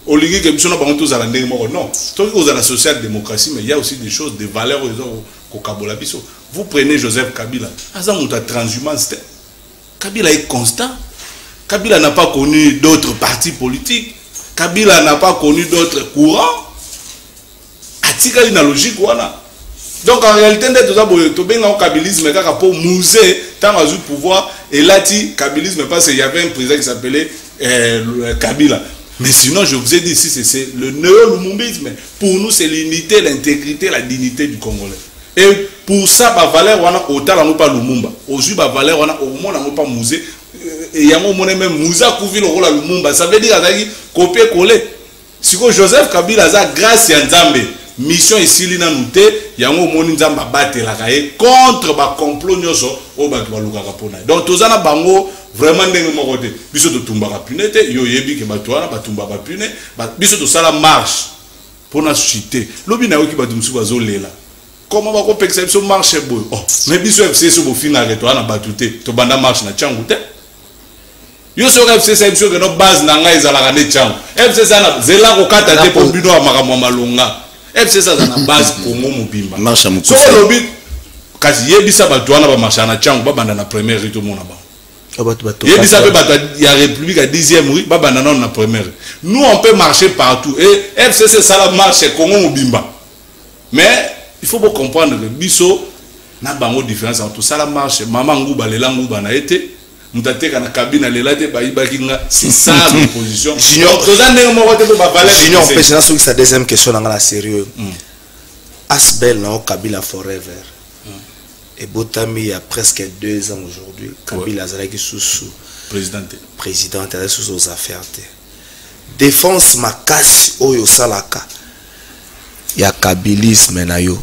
A: au lieu que nous avons tous à la non, tous à la social-démocratie, mais il y a aussi des choses, des valeurs au Kabola. Vous prenez Joseph Kabila, transhumance. Kabila est constant. Kabila n'a pas connu d'autres partis politiques. Kabila n'a pas connu d'autres courants. Atikali na logique wana. Donc en réalité, tout bien en kabylisme, pour musée, tant à pouvoir, et là, kabylisme, parce qu'il y avait un président qui s'appelait Kabila. Mais sinon, je vous ai dit ici, c'est le néo-lumumbisme. Pour nous, c'est l'unité, l'intégrité, la dignité du Congolais. Et pour ça, ma valeur, on a autant la pas Lumumba. Aujourd'hui, ma valeur, on a au moins la pas musée. Et il y a un moment même Moussa Kouvi le rôle à Lumumba. Ça veut dire qu'il copier-coller. Si Joseph Kabila a grâce à Nzambe. Mission ici lina nouté yango moni nzamba batela kaye contre ba complot nyoso o ba luka kapona. Donc tozana bango vraiment ndenge moko te. Biso to tumba ka punete yo yebi ke batwana batumba ba pune biso to sala marche pour na susciter. Lobi na yo ki batumsu bazo lela. Comment ba ko peksa biso marche boy. Oh, mais biso FC so bo fina reto na batute to banda marche na changu te. Yo so FC sa biso ke no base na ngai ezala ka ne changu. FC sana zela ko kata te po bino amakamwa malonga. FC ça na base Congo mobimba. Marche mukusa. So lobi kasi yebisa bato wana ba marche na changu ba banda na première rite mona ba. Yebisa pe bato ya République à 10e rue ba banda na première. Nous on peut marcher partout et FCC ça la marche Congo mobimba. Mais il faut pas comprendre que biso na bango différence entre ça la marche maman nguba lela nguba na été mutateka na cabine lela te ba ibakinga c'est ça l'opposition. Junior
D: on peut ça sur sa deuxième question dans la sérieux. Asbel na Kabila forever. Et Botami il y a presque 2 ans aujourd'hui. Kabila azalaki sous président sous aux affaires. Défense makasi oyo salaka. Ya kabilisme na yo.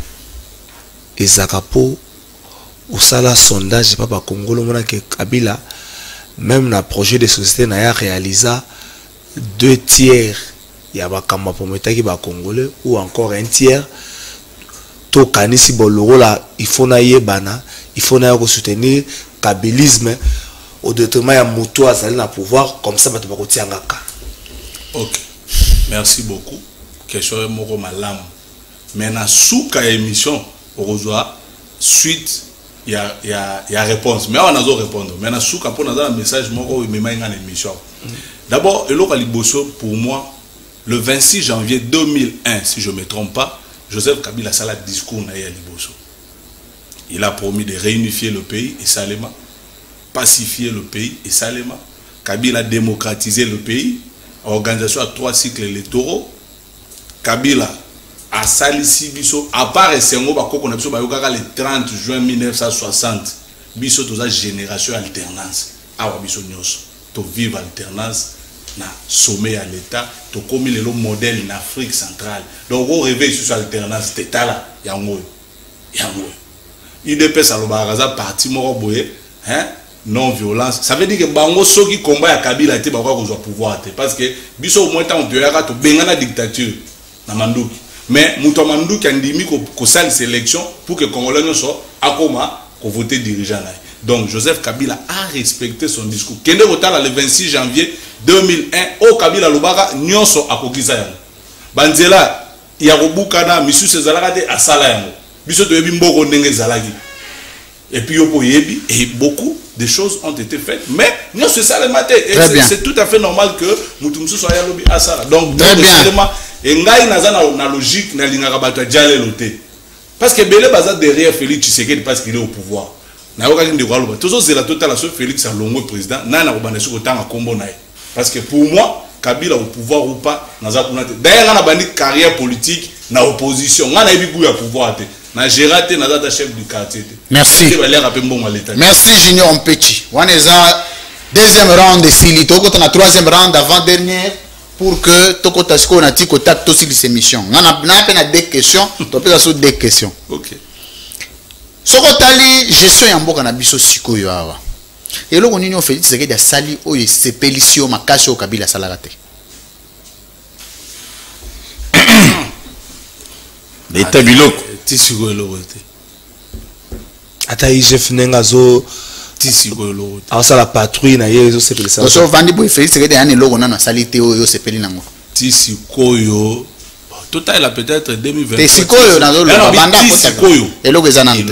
D: Ezakapo au sala sondage papa Congolo mona que Kabila même na projet de société na ya réalisa 2/3 ya bakamba pometa ki ba Congolais ou encore 1/3 to kanisi boloro la il faut na yebana il faut na ko soutenir kabilisme au détriment ya moto azali na pouvoir comme ça bato ba kotiangaka.
A: OK. Merci beaucoup. Question moko malam. Mais na souka émission okozwa suite il y a réponse mais on a zo répondre mais na souka pour na message moko me mai ngana émission. D'abord eloko liboso pour moi le 26 janvier 2001 si je me trompe pas Joseph Kabila sala discours na ya liboso. Il a promis de réunifier le pays et salement pacifier le pays et salement. Kabila a démocratisé le pays, organisation à 3 cycles électoraux. Kabila a salisi biso à part Sengo bakoko na biso bayokaka le 30 juin 1960 biso toza génération alternance awa biso nyonso to vivre alternance na sommet à l'état to komi le modèle en Afrique centrale donc on réveille sur alternance tetala yango IDP saloba raza parti moko boye hein non violence ça veut dire que bango soki combat ya Kabila te bakwa ko pouvoir te parce que biso au moins tant de yaka to bengana dictature na manduki. Mais Moutou Manduki a dit que ça sélection pour que les Congolais ne soient pas voter dirigeant. Donc Joseph Kabila a respecté son discours. Kende Rotala le 26 janvier 2001 au Kabila Lubaka nyonso akokisa yango. Banzela ya robukana misu sezalaka te asala yango. Biso to yebi mboko ndenge zalaki. Et puis et beaucoup de choses ont été faites, mais non, c'est ça le matin. C'est tout à fait normal que Moutoumsou soit lobby à ça. Donc,
B: très bien.
A: Et ngai na logique na linga bato diale loté. Parce que Belé baza derrière Félix Tshisekedi parce qu'il est au pouvoir. Na yoka ndi kwa loba. Toujours c'est la totale sur Félix Alongo président. Na kobanda sur kotanga kombo nae. Parce que pour moi, Kabila au pouvoir ou pas, naza kuna te. D'ailleurs na bandi carrière politique na opposition. Na yebi goût ya pouvoir te. Na gérate na data chef du quartier.
B: Merci. Merci Junior Mpechi. Waneza deuxième round de Silito, quand on a troisième round avant dernière pour que Toko Tasco na tiko tak to sur cette émission. On a peine deux questions, to peut sur deux questions.
A: OK.
B: Soko tali gestion ya mboka na biso sikoyo awa. Et loko nini on fait c'est que ya sali o sepelisio makasi o Kabila salagate.
C: L'état biloko
A: Tisiko elorote.
D: Ata IGF nengazo
A: Tisiko elorote.
D: Alors la patrouille na yezo sepeli ça.
B: So vandi boy Félix que ya ne logo na salite o sepeli nango.
A: Tisiko yo total la peut-être 2020.
B: Tisiko yo na zo banda ko Tisiko yo. Eloko ezanante.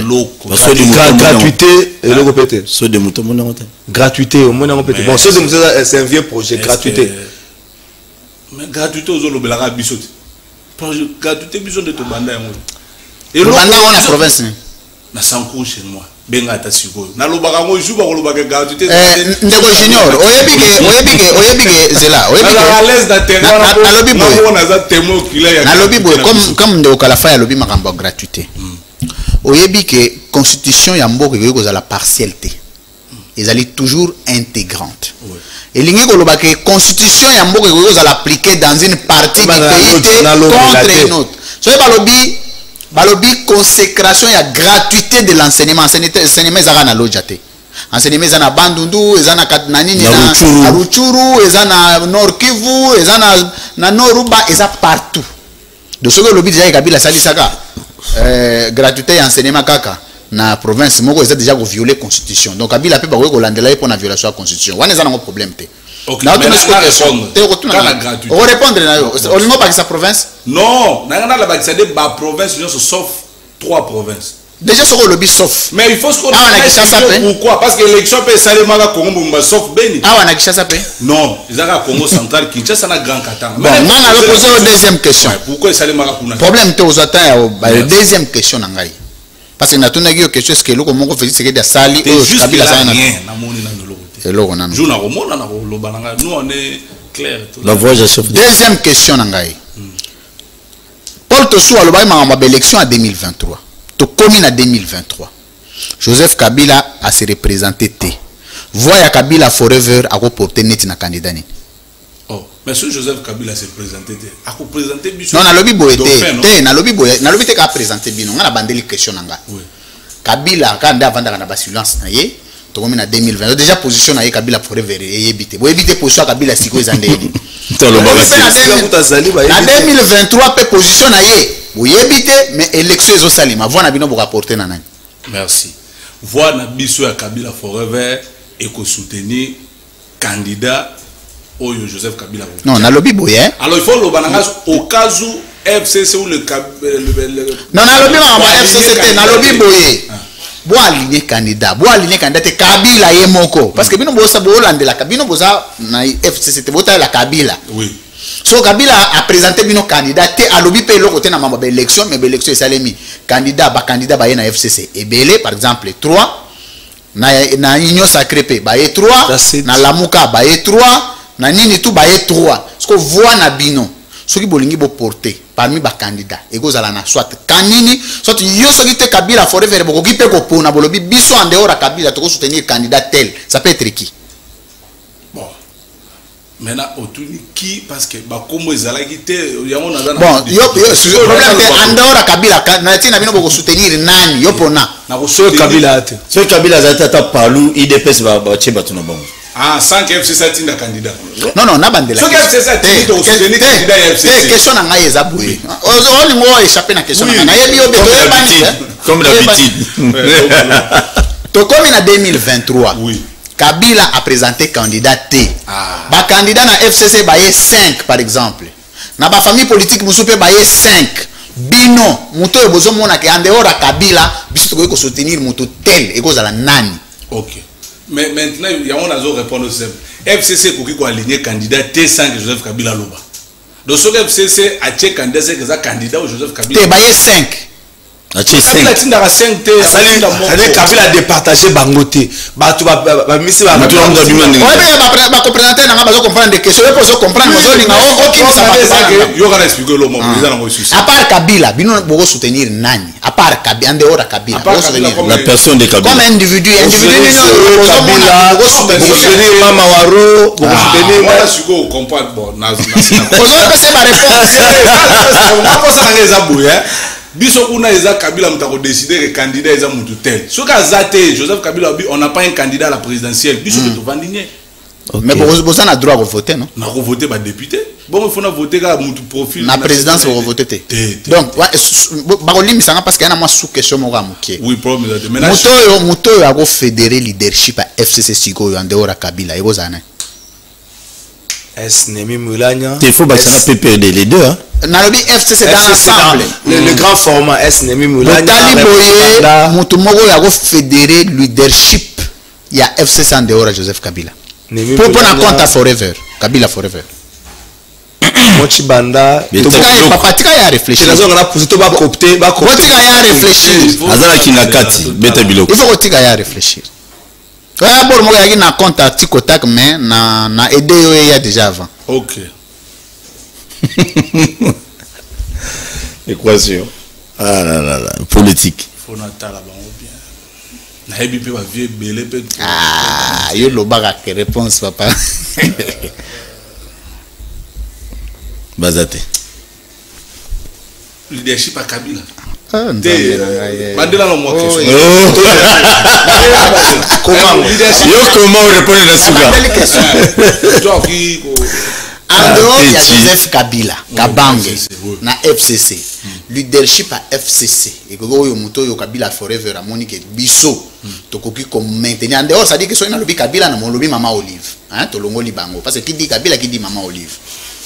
C: Parce que
D: gratuité eloko pété.
C: So de muto mona ngote.
D: Gratuité au mona pété. Bon, so de muto c'est un vieux projet gratuité.
A: Mais gratuité aux lobelaka bisote. Gratuité biso de to banda yango.
B: Et le banda on a province
A: na sanko chez moi benga ta sikoyo na lobaka ngo juba ko lobaka gratuité
B: ndeko junior oyebike zela oyebike
A: à l'aise da terrain na lobi boy na za témoin oculaire ya
B: na lobi boy comme ndeko kalafa ya lobi makambo gratuité oyebike constitution ya mboka ko za la partialité ezali toujours intégrante et lingi ko lobaka constitution ya mboka ko za l'appliquer dans une partie du pays contre une autre so balobi consécration et la gratuité de l'enseignement. Enseignement ezaka na lojate. Enseignement ezana Bandundu, ezana Katnanini na Ruchuru, ezana Nord Kivu, ezana na Noruba, eza partout. De ce que lobi déjà Kabila salisaka gratuité et enseignement kaka na province moko eza déjà ko violer constitution. Donc Kabila pe ba ko landela pour na violation de la constitution. Wana ezana un problème te.
A: OK. Mais
B: on répondre na yo. On ngo ba sa province?
A: Non, na la ba sa de ba province sauf 3 provinces.
B: Déjà ce que lobby sauf.
A: Mais il faut ce qu'on pourquoi parce que l'élection peut salir manga Congo Mumba sauf Beni.
B: Ah wana Kinshasa pe?
A: Non, izaka Congo central Kinshasa na Grand Katanga.
B: Bon, on a posé une deuxième question.
A: Pourquoi salir manga kuna?
B: Problème te aux attends la deuxième question na ngai. Parce que na tuna giyo question est-ce que loko moko fait c'est que sali
A: o Kabila ça na moni na lolo.
B: Et loko na.
A: Jouna romona na loba nanga. Nous on est clair.
C: La voix je chef.
B: Deuxième question na ngai. Paul Tossou a loba ma élection en 2023. Commune en 2023. Joseph Kabila a se représenté T. Voya Kabila forever a reporté net na candidat ni.
A: Oh, mais ce Joseph Kabila s'est présenté T. A représenté Biso.
B: Non, na lobby boy T. Na lobby boy, na lobby T ka présenté Bino. On a bandeli question nanga.
A: Oui.
B: Kabila quand nda vanda na basilence na ye. To commune en 2020. Déjà position na ye Kabila forever et yebité. Boy yebité position Kabila siko ezandeli. Na 2023 pe position na ye. Vous évitez, mais élection est au Salima. Vous n'avez pas rapporté nana.
A: Merci. Voir Nabiso à Kabila Forever et que soutenir candidat au Joseph Kabila.
B: Non, on a lobby boy.
A: Alors il faut le banangas au cas où FCC ou le
B: non, on a lobby FCC, on a lobby boy. Bois aligné candidat, Kabila yemoko. Parce que bino bosa bolande la Kabila bosa na FCC bota la Kabila.
A: Oui.
B: So Kabila a présenté bino candidat te a lobby pe loko te na mamba élection mais élection salemi candidat ba na FCC et belé par exemple 3 na union sacré pe ba 3 na lamuka ba 3 na nini tout ba 3 ce que voit na bino ce qui bolingi bo porter parmi ba candidat et gozala na soit kanini soit yo so ki te Kabila forever boko ki pe ko pona bolobi biso en dehors Kabila to ko soutenir candidat tel ça peut être qui.
A: Maintenant autour qui parce que ba kombo ezala kité yango na za na
B: bon yo problème de andora Kabila na tina bino boko soutenir nani yo pona
A: na ko
C: so Kabila ate so Kabila za ta palu IDPS ba cheba tuna bongo
A: sans que FCC atinda candidat
B: non na bandela
A: so que FCC atinda soutenir candidat FCC
B: question na ngai eza boye on ngo échapper na question na yebi yo beto
C: comme d'habitude
B: to comme en 2023
A: oui
B: Kabila a présenté candidat T. Ba candidat na FCC ba 5 par exemple. Na ba famille politique musupe ba 5. bino muto bozo mona ke ande ora Kabila biso ko soutenir muto tel et cause la nani.
A: OK. Mais maintenant il y a on a répondre au simple. FCC ko ko aligner candidat T5 Joseph Kabila Loba. Donc ce FCC a check candidat c'est que candidat Joseph Kabila.
B: Te baye 5.
A: Kabila tinda 5 te
D: sali Kabila départager bangote. Ba tu ba misi ba
B: tu on doit ba comprendre na ba comprendre des questions pour comprendre mozo linga OK ça va.
A: Yo ga expliquer le mot président ngo souci.
B: À part Kabila, bino bogo soutenir nani? À part Kabila, en dehors de Kabila,
C: la personne de Kabila.
B: Comme individu
C: Kabila, soutenir Mama Waro, soutenir
A: voilà ce qu'on comprend bon na
B: c'est ma réponse.
A: On va ça les abouer. Biso kuna eza Kabila mtako décider que candidat eza mutu tel. Ce ka zate Joseph Kabila on n'a pas un candidat à la présidentielle. Biso to vandigné.
B: Mais vous avez droit à voter non?
A: Na voter ba député. Bon il faut na voter ka mutu profil.
B: Na présidence vous voter té. Donc ba limisa parce qu'il y a moi sous question mo ga mukie.
A: Oui problème de
B: ménage. Muto yo a fédérer leadership à FCC Siko en dehors à Kabila et bozana.
D: Est Nemi Moulania.
C: Il faut baisser la PPRD les deux hein.
B: Nalobi FCC dans l'ensemble.
D: Le grand format S Nemi Moulania.
B: Tali boye mutu moko ya go fédérer leadership ya FCC en dehors à Joseph Kabila. Pour prendre en compte à forever. Kabila forever.
D: Mochi Banda.
B: Papa tika ya réfléchir.
D: C'est la zone to ba copter, ba copter.
B: Tika ya réfléchir.
C: Azala kinakati beta biloko.
B: Il faut que tika ya réfléchir. Ouais, bon moi ya na compte à Tikotak mais na aider yo ya déjà avant.
A: OK.
C: Équation. Ah là là là, politique.
A: Faut na tala ba bien. Na hebi pe ba vie belé pe.
B: Ah, yo lo baga que réponse papa.
C: Bazate.
A: Leadership à Kabila.
B: Bandela
A: no moi
C: comment répondre à ça?
B: En dehors il y a Joseph Kabila, Kabange, na FCC. Leadership à FCC. Et que yo muto yo Kabila forever à Monique Bisso. Tokoki comme maintenir en dehors ça dit que so ina lobi Kabila na mon lobi Mama Olive. Hein, to longo libango parce que qui dit Kabila qui dit Mama Olive.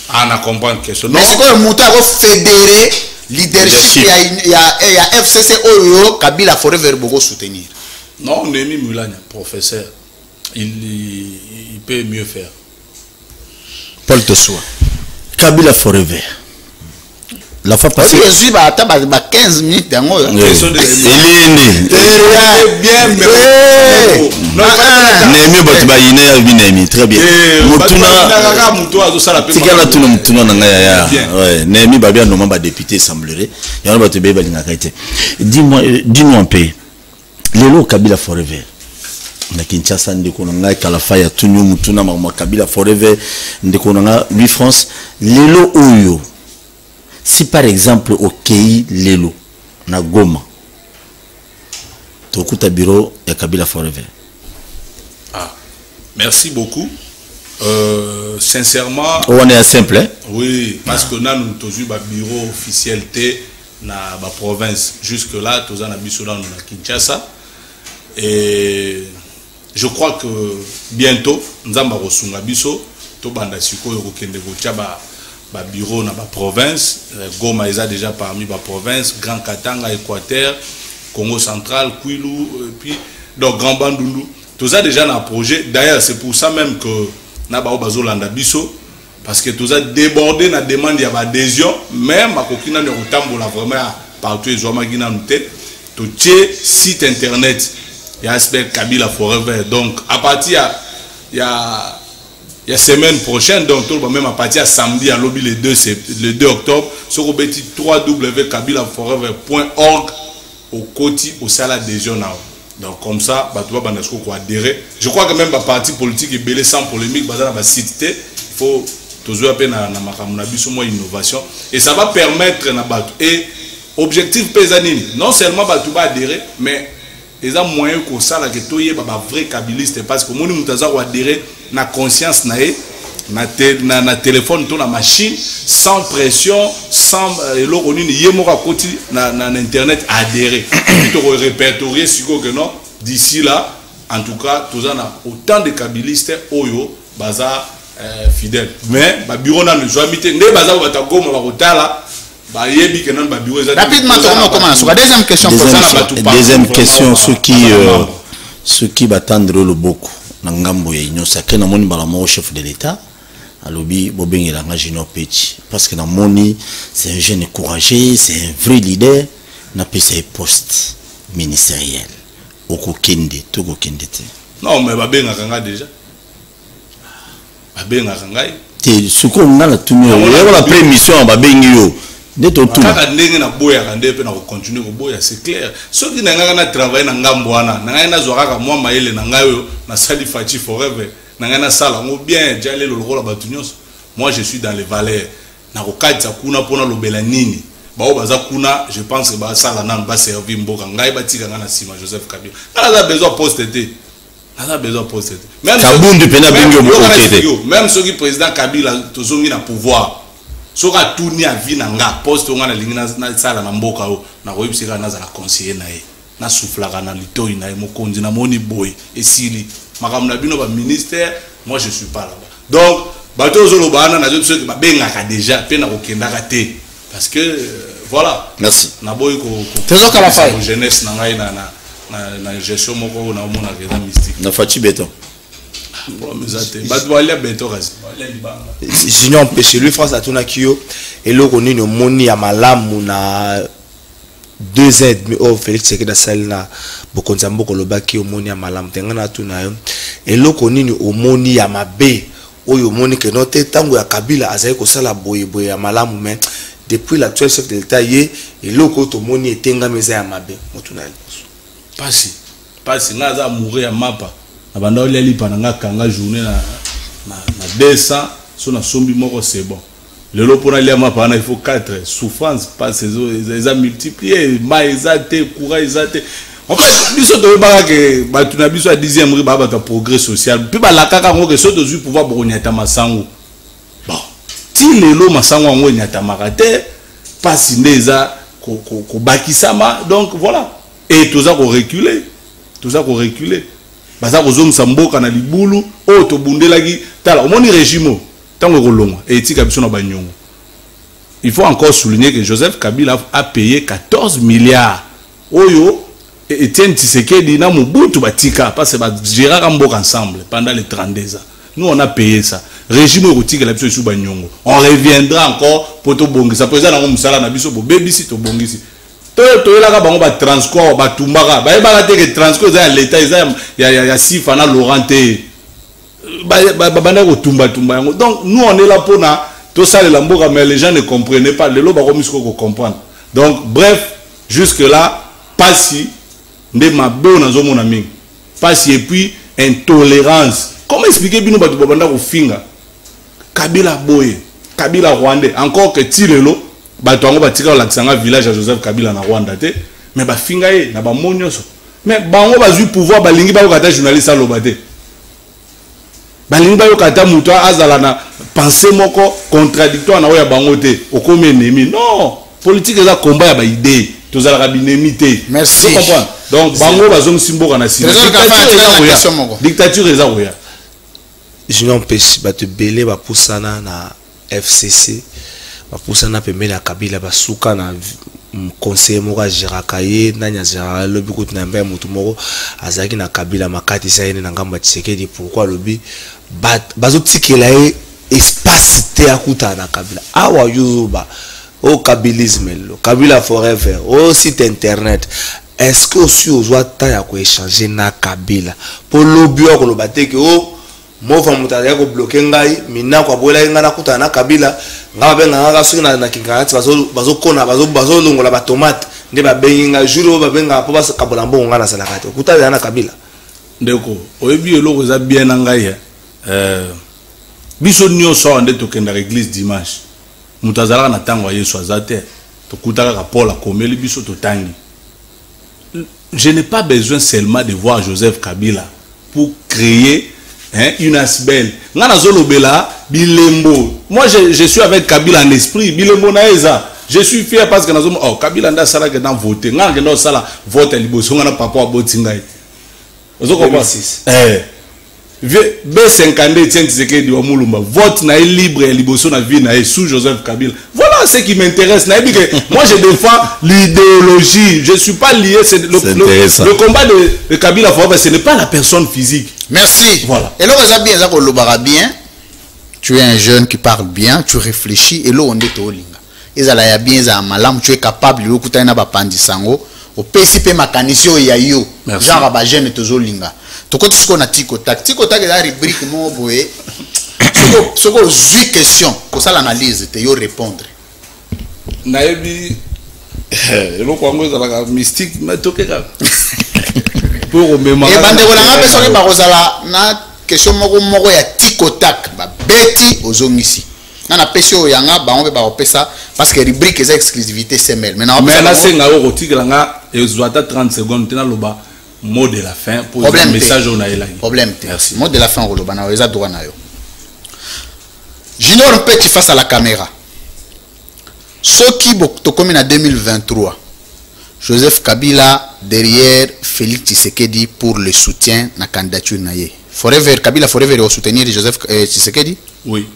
A: Ah na comprendre question.
B: Mais c'est quoi muto a fédérer leadership il y a FCC Oyo Kabila forever bogo soutenir.
A: Non, Nemi Moulania professeur. Il peut mieux faire.
C: Paul Tossoa. Kabila forever. La fois passée.
B: Je suis à 15 minutes dans moi.
A: Question de bien
C: Nemi Botiba Ine Binemi très bien. Mutuna Tikala tout mutuna nanga ya. Ouais, Nemi Babia no mamba député semblerait. Ya ba tebe balinga kaite. Dis-moi un peu. Lelo Kabila forever. Na Kinshasa ndeko nanga kalafa ya tunyo mutuna mama Kabila forever ndeko nanga lui France lelo oyo. Si par exemple au Kei lelo na Goma tokuta bureau ya Kabila forever.
A: Ah, merci beaucoup. Sincèrement,
C: on est simple hein?
A: Oui, parce que nous avons toujours un bureau officiel na la province. Jusque là, nous avons un bureau dans Kinshasa. Et je crois que bientôt, nous allons reçu un bureau. Nous avons un bureau dans la province. Goma est déjà parmi la province. Grand Katanga, Équateur, Congo central, Kwilu, puis donc Grand Bandundu. Tout ça déjà dans le projet. D'ailleurs, c'est pour ça même que nous avons besoin de biso. Parce que tout ça débordé dans la demande d'adhésion. Même ma coquine ne retambola vraiment partout. Ils ont tête. Tout site internet. Il y a aspect Kabila Forever. Donc, à partir il y a semaine prochaine, donc même à partir de samedi à lobby le 2 octobre, sur le petit www.kabilaforever.org au côté au salle adhésion. Donc comme ça, tu vas adhérer. Je crois que même la parti politique est belé sans polémique, il faut toujours appeler na innovation et ça va permettre na batu et objectif pesanini non seulement tu vas adhérer mais les moyens que ça là que toi y vrai kabiliste parce que mon mutaza va adhérer na conscience na téléphone to na machine sans pression sans l'oroni yemora koti na internet adhérer tu répertorier si que non d'ici là en tout cas tous en a autant de kabilistes oyo baza fidèle mais ba bureau na le joamité ne baza ba ta goma ba kotala
B: Rapidement, deuxième question.
C: Deuxième question, ceux qui battent le beaucoup. Nangambo ya Union Sacrée na moni bala mo chef de l'État alobi bobengela nga Junior Petit parce que na moni c'est un jeune courageux, c'est un vrai leader na pesa poste ministériel okokende tokokende te.
A: Non mais babenga kanga déjà babenga kanga
C: te suko ngala tumi yo la première mission babengi yo neto tout
A: kaka ndenge na boya kande pe na continuer ko boya c'est clair ceux qui n'anga na travailler na ngambo wana nanga na zwa kaka moi maele na ngayo na sali fati forever nanga na sala ngo bien jale le rôle batunios moi je suis dans les valeurs na ko katsa kuna pona lobela nini ba baza kuna je pense que ba sala na ba servir mboka ngai batika ngana sima Joseph Kabila na besoin poste te na besoin poste te même
C: Kabundu pena bingo moko
A: même ceux qui président Kabila tozongi na pouvoir soka tourner à vie nanga poste on a la ligne na sala na mboka o na ko yibisika na za la conseiller na ye na soufflaka na litoi na mo kondi na moni boy et sili makam na bino ba ministère moi je suis pas là-bas donc bato zolo bana na ceux qui ba bengaka déjà pe na ko kendaka te parce que voilà
C: merci
A: na boy ko
B: tezoka la faille
A: jeunesse na ngai na gestion moko na mona que mystique
C: na fati beton.
D: Junior Péché lui France atuna kiyo eloko nini omoni ya malamu na 2 ans et demi au Félix Tshisekedi asali na bokonza mboko lobaki omoni ya malamu tengana atuna yo eloko nini omoni ya mabe oyo omoni ke note tango ya Kabila azali kosala boye boye ya malamu mais depuis l'actuel chef de l'État ye eloko to moni etenga meza ya mabe motuna
A: pasi ngaza mourir ya mapa abanda oli pananga kanga journée na 200 so na sombi moko c'est bon lelo pona lia mapa na il faut 4 souffrance pas ces ils ont multiplié maïzate couragezate en fait biso to ba ke batuna biso a 10e ri ba ta progrès social puis ba la kaka ngo ke so to zu pouvoir bonyata masango bon ti lelo masango ngo nyata makate pasi ndeza ko bakisama donc voilà et tout ça ko reculer baza kozomisa mboka na libulu o to bundelaki tala omoni régime tango kolonga etika biso na banyongo. Il faut encore souligner que Joseph Kabila a payé 14 milliards oyo Etienne Tshisekedi na Mobutu batika parce que ba gérer mboka ensemble pendant les 32 ans. Nous on a payé ça. Régime rotika la biso sous banyongo. On reviendra encore pour to bongisa président na musala na biso bo bebisi to bongisi. To la ka bango ba transport ba tumbaka ba ba te que transport za l'état ya sifa na Laurenté ba bana ko tumba yango. Donc nous on est là pour na to ça la mboka mais les gens ne comprenaient pas le lo ba ko misko ko comprendre. Donc bref jusque là pas si nde mabe na zo mona mingi pas si et puis intolérance. Comment expliquer bino ba to banda ko finga Kabila boye Kabila Rwandais encore que Tilelo bato ngo batika la kisanga village à Joseph Kabila na Rwanda te mais ba finga ye na ba monyoso mais bango bazui pouvoir balingi ba kata journaliste alobate balingi ba kata muto azala na pensée moko contradictoire na oya bango te okomi ennemi non politique eza combat ya ba idée tozala ka binemi te
B: merci
A: tu comprends donc bango bazong simboka na sima dictature eza oya
D: Junior Péché bato belé ba pusana na FCC bapusana pembeni ya Kabila basuka na conseiller moko agiraka ye nani aziraka lobi kuti na mbe mutu moko azalaki na Kabila makati sa yene na ngambo ya Tshisekedi pourquoi lobi bazotikela ye espace te akuta na Kabila awa yuba au kabilisme lo Kabila forever au site internet est-ce que aussi ozwa ta ya ko échanger na Kabila pour lobi ko lobate ke o mova mutale yako bloquer ngai mina kwa bola nga na kuta na Kabila ngabe nga suki na kingati bazo kona bazo longola ba tomate nde ba benga juro ba benga po basa kabola mbongo nga na salakate kuta na Kabila
A: ndeko oyebi eloko za bien na ngai biso nyoso ande tokenda église dimanche mutazala na tango Yesu azate tokutaka ka Paul akomeli biso totangi. Je n'ai pas besoin seulement de voir Joseph Kabila pour créer une asbel. Bilembo. Moi je suis avec Kabila en esprit. Bilembo naeza. Je suis fier parce que oh Kabila nda sala que dans voter. Nga no sala vote liboso nga na papa abotingai. Ozo ko B52 Etienne Tshisekedi wa Mulumba vote na libre liboso na vie na sous Joseph Kabila. Voilà ça ce qui m'intéresse. Moi, je défends l'idéologie. Je ne suis pas lié. Le combat de Kabila Forever, ce n'est pas la personne physique.
B: Merci.
A: Voilà.
B: Et là, bien, tu es un jeune qui parle bien, tu réfléchis, et là, on est au linga. Et là, il y a bien, tu es capable de l'écouter dans la pandisango. Au PCP mécanisio ya yo. Genre, à la jeune, tu es au linga. Tu connais ce qu'on a Tikotak. Tikotak est la rubrique, mon boy. Ce qu'on a 8 questions, pour ça l'analyse, tu peux répondre.
A: Naebi, le Congo, c'est la mystique, mais tu es pour remémorer. Et bande
B: voilà, personne qui barozala na question moko ya Tikotak, ba beti ozongisi. Na na pesio yanga ba on be ba opesa parce que rubrique est exclusivité CML. Mais
A: na senga o rotikelanga et zoata 30 secondes tena loba mot de la fin pour le message on a là.
B: Problème. Merci. Mot de la fin on loba na eza droit na yo. Junior Petit face à la caméra. Ce qui est en 2023, Joseph Kabila derrière Félix Tshisekedi pour le soutien à la candidature. Forever, Kabila Forever au soutenir Joseph Tshisekedi?
A: Oui.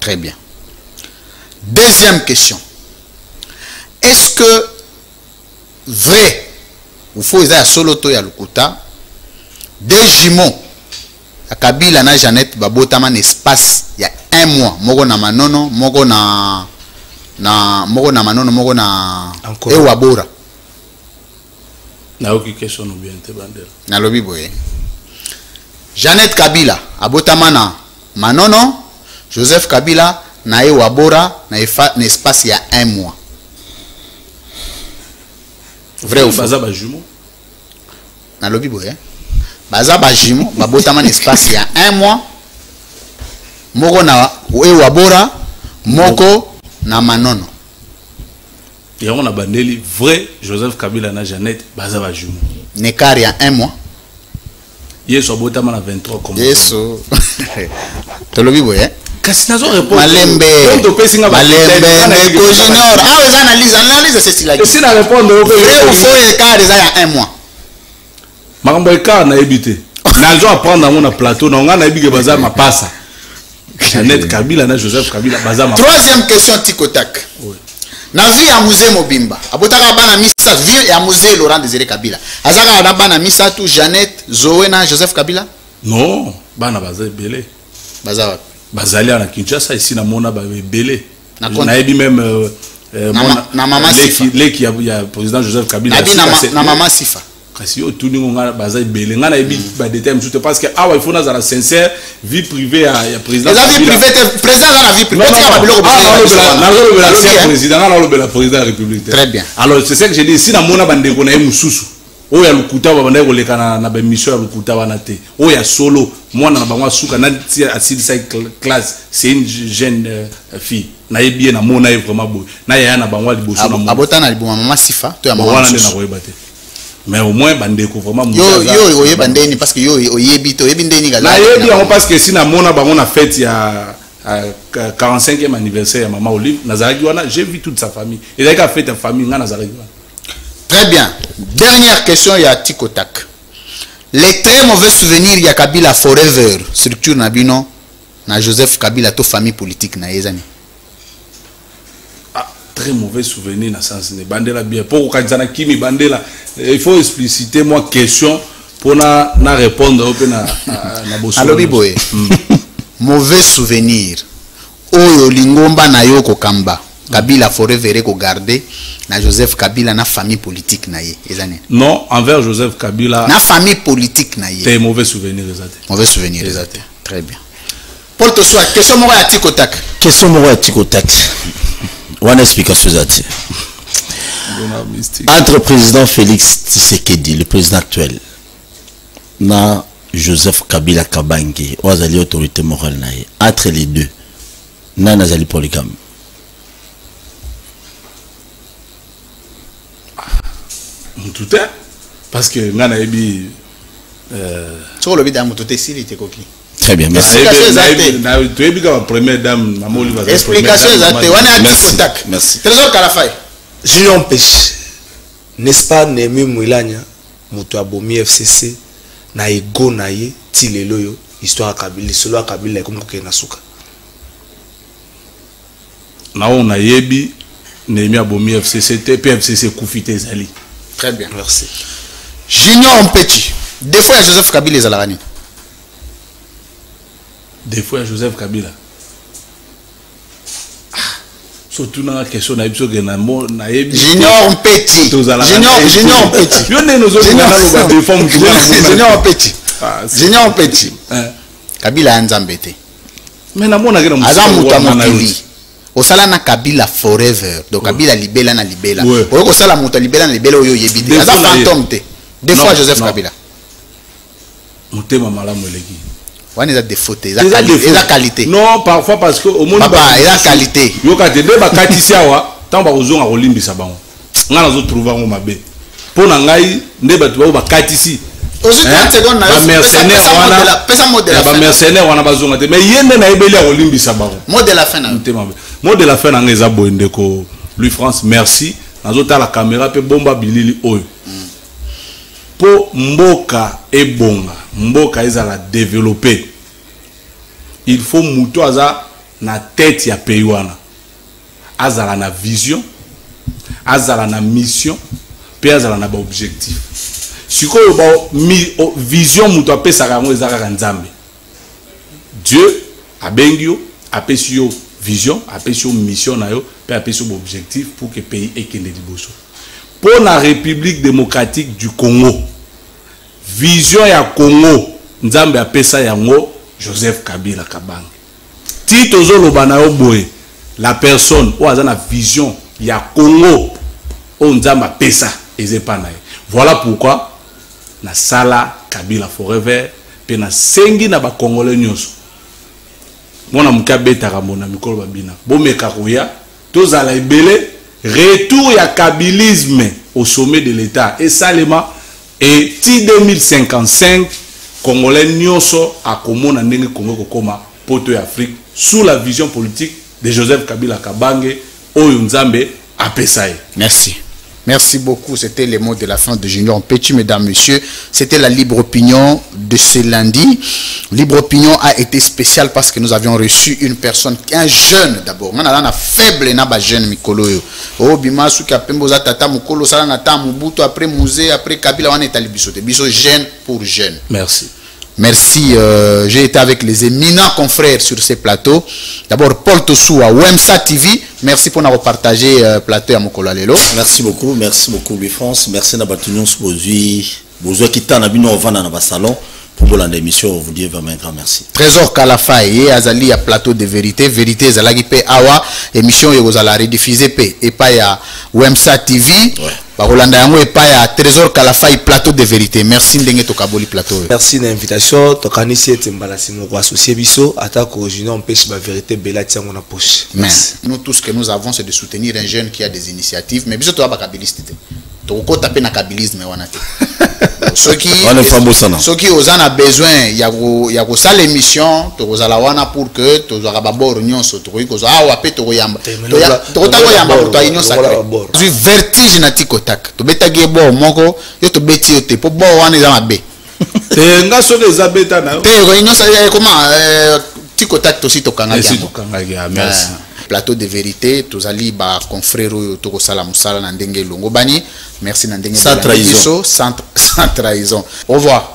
B: Très bien. Deuxième question. Est-ce que vrai, il faut à Soloto et à Lukuta, des jumeaux à Kabila na Jeannette Babotaman espace il y a un mois, Mogo na Manono, Mogo na Manono, Mogo na Ewabora.
A: Na aucune question ou bien te bandel.
B: Na lobi boye. Jeannette Kabila Abotamana Manono, Joseph Kabila na Ewabora na espace il y a un mois. Vrai ou faux?
A: Bazaba jumeau.
B: Na lobi boye. Bazaba jumeau, Babotaman espace il y a un mois. Moko na Ewabora, Moko na Manono.
A: Et on a bandeli vrai Joseph Kabila na Jeannette Bazaba jumeau.
B: Nekar il y a un mois.
A: Yeso Botaman a 23 comme ça.
B: Yeso. Tolobi boye.
A: Kasi nazo répondre.
B: Malembe. Neko Junior. Ah, les analyse c'est style là.
A: Et si na répondre au
B: vrai ou faux écart il y a un mois.
A: Makambo écart na ebité. Nazo apprendre mon plateau na nga na ebike Bazaba ma passa. Jeannette Kabila na Joseph Kabila Bazaba.
B: Troisième question Tikotak. Oui. Na vie ya musée Mobimba. Abotaka bana misa vie ya musée Laurent Désiré Kabila. Azaka na bana misa tout Jeannette Zoé na Joseph Kabila?
A: Non, bana baza belé.
B: Bazaba.
A: Bazali na Kinshasa ici na mona ba belé. Na ebi même
B: na maman Sifa.
A: Leki ya président Joseph Kabila.
B: Na maman Sifa.
A: Kasi yo tout ninga baza belé. Nga na ebi ba détail tout parce que ah ouais il faut na za sincère vie privée ya président.
B: La vie privée président na vie privée.
A: Président na le président de la République.
B: Très bien.
A: Alors c'est ça que j'ai dit si na mona bande ko na mususu. Oya lukuta ba bande ko lekana na ba mission ya lukuta wana te. Oya solo mwana na bangwa suka na asile sa classe c'est une jeune fille. Na yebi na mona e vraiment beau. Na ya na bangwa liboso na mona.
B: Abotana liboma maman Sifa to ya maman.
A: Wana na koyeba te. Mais au moins bandeko vraiment
B: yo oyeba ndeni parce que yo oyebi to yebi ndeni
A: gaza. Na yebi on parce que si na mona bango na fête ya 45e anniversaire ya maman Olive Nazaraki wana j'ai vu toute sa famille. Il a fait ta famille nga Nazaraki wana.
B: Très bien. Dernière question ya Tikotak. Les très mauvais souvenirs ya Kabila Forever structure na bino na Joseph Kabila to famille politique na yezani.
A: Très mauvais souvenir dans sens ne bandela bien pour kanzana kimi bandela il faut expliciter moi question pour na répondre au na bosso
B: alobi boye mauvais souvenir oyo lingomba na yo ko kamba Kabila Forever ko garder na Joseph Kabila na famille politique na ye ezane.
A: Non, envers Joseph Kabila
B: na famille politique na ye.
A: Des mauvais souvenirs ezate.
B: Mauvais souvenirs ezate. Très bien. Paul Tossoa, question moko ya Tikotak.
C: Question moko ya Tikotak. One explication entre président Félix Tshisekedi, le président actuel, na Joseph Kabila Kabange, Ouazali autorité morale naïe. Entre les deux, na nazali polygame.
A: Tout est parce que ngana ebi
B: sur le bidam tout est s'il était coquille.
C: Très bien, merci.
B: Explication exacte.
C: Merci.
B: Trésor Kalafay.
D: Junior Pêche. N'est-ce pas Némi Mouilania, Moutou Abomi FCC, na ego na ye, tilelo yo, histoire Kabila, solo Kabila comme que nasuka.
A: na on a yebi Némi abomi FCCT puis FCC Koufité Zali.
B: Très bien.
D: Merci.
B: Junior Mpeti. Des fois Joseph Kabila les Alarani.
A: Des fois Joseph Kabila. Surtout dans la question na biso que na yebi.
B: Junior Mpeti. Junior Mpeti.
A: Yo ne nous
B: Junior Mpeti. Junior Mpeti. Kabila Nzambete.
A: Mais na mona kena
B: muta mokili. Osala na Kabila forever. Donc Kabila libela na libela. Oyo kosala muta libela na libela oyo yebite. Aza fantôme te. Des fois Joseph Kabila.
A: Mutema malamu eleki.
B: Wana eza défaut te. Eza qualité.
A: Non, parfois parce que au monde
B: papa eza qualité.
A: Yo ka te de ba katisi awa, tamba ozonga kolimbisa bango. Nga nazo trouver ngo mabe. Pona ngai nde batu ba katisi.
B: Aussi 30 secondes na
A: mercenaire wana bazonga te mais yende na ebeli a kolimbisa bango.
B: Mot de la fin na
A: mot de la fin na ngeza boende ko Louis France merci nazo ta la caméra pe bomba bilili oyo po mboka ebonga mboka ezala développer il faut muto aza na tête ya pays wana azala na vision azala na mission pe azala na ba objectif sikoyo ba vision muto apesaka ngo ezaka ka nzambe Dieu abengi yo apesi yo vision apesi yo mission na yo pe apesi yo objectif pour que pays ekende liboso pour la République démocratique du Congo vision ya Congo nzambe apesa yango Joseph Kabila Kabange Tito zoloba na yo boye la personne ou aza na vision ya Congo o nzambe apesa ezepa na ye voilà pourquoi na sala Kabila forever pe na sengi na ba congolais nyonso mona mukabeta kamona mikolo babina bomeka koya tozala ebele retour ya kabilisme au sommet de l'état et salema et ti 2055 congolais nyonso akomona ndenge Congo kokoma poto ya Afrique sous la vision politique de Joseph Kabila Kabange oyo nzambe apesaye.
B: Merci. Merci beaucoup. C'était les mots de la fin de Junior Mpeti, mesdames, messieurs. C'était la libre opinion de ce lundi. Libre opinion a été spéciale parce que nous avions reçu une personne, un jeune d'abord. On a faible na jeune Mikolo. Oh, bima suka pemboza tata mukolo sala na ta mubutu après musée après Kabila on est à bisote. Biso jeune pour jeune.
A: Merci.
B: Merci, j'ai été avec les éminents confrères sur ces plateaux. D'abord, Paul Tosoua, WEMSA TV. Merci pour nous partager le plateau à Mokolo Lelo.
C: Merci beaucoup Louis France. Merci à Batunion Sposi. Bozo qui t'a nabino au vent dans le salon. Pour l'émission, on vous dit vraiment un grand merci.
B: Trésor Kalafaye, Azali à plateau de vérité. Vérité, Zalagi Pe Awa. Émission, vous allez rediffuser Pe. Et pas à WEMSA TV. Barolanda yango et pas à Trésor Kalafaye plateau de vérité. Merci Ndenge Tokaboli plateau.
D: Merci de l'invitation. Tokanisi et Mbalasi nous associé biso. Attaque original empêche la vérité bella tient mon poche.
B: Nous tous ce que nous avons c'est de soutenir un jeune qui a des initiatives. Mais biso to ba kabiliste. Toko taper na kabilisme wana te. Ceux qui ont besoin il y a ko sala émission to za la wana pour que to za ba bor nyonso to ko za awa pe to yamba. To ta ko yamba pour to union sacrée. Du vertige na tikotak. To beta ge bo moko yo to beti yo te po bo wana za mabe.
A: Te nga so les abeta na.
B: Te ko union sacrée comment tikotak to si to kanga.
A: Merci.
B: Plateau de vérité, tous ali ba confrère to sala musala na ndenge longo bani. Merci na ndenge
C: sans trahison.
B: Sans trahison. Au revoir.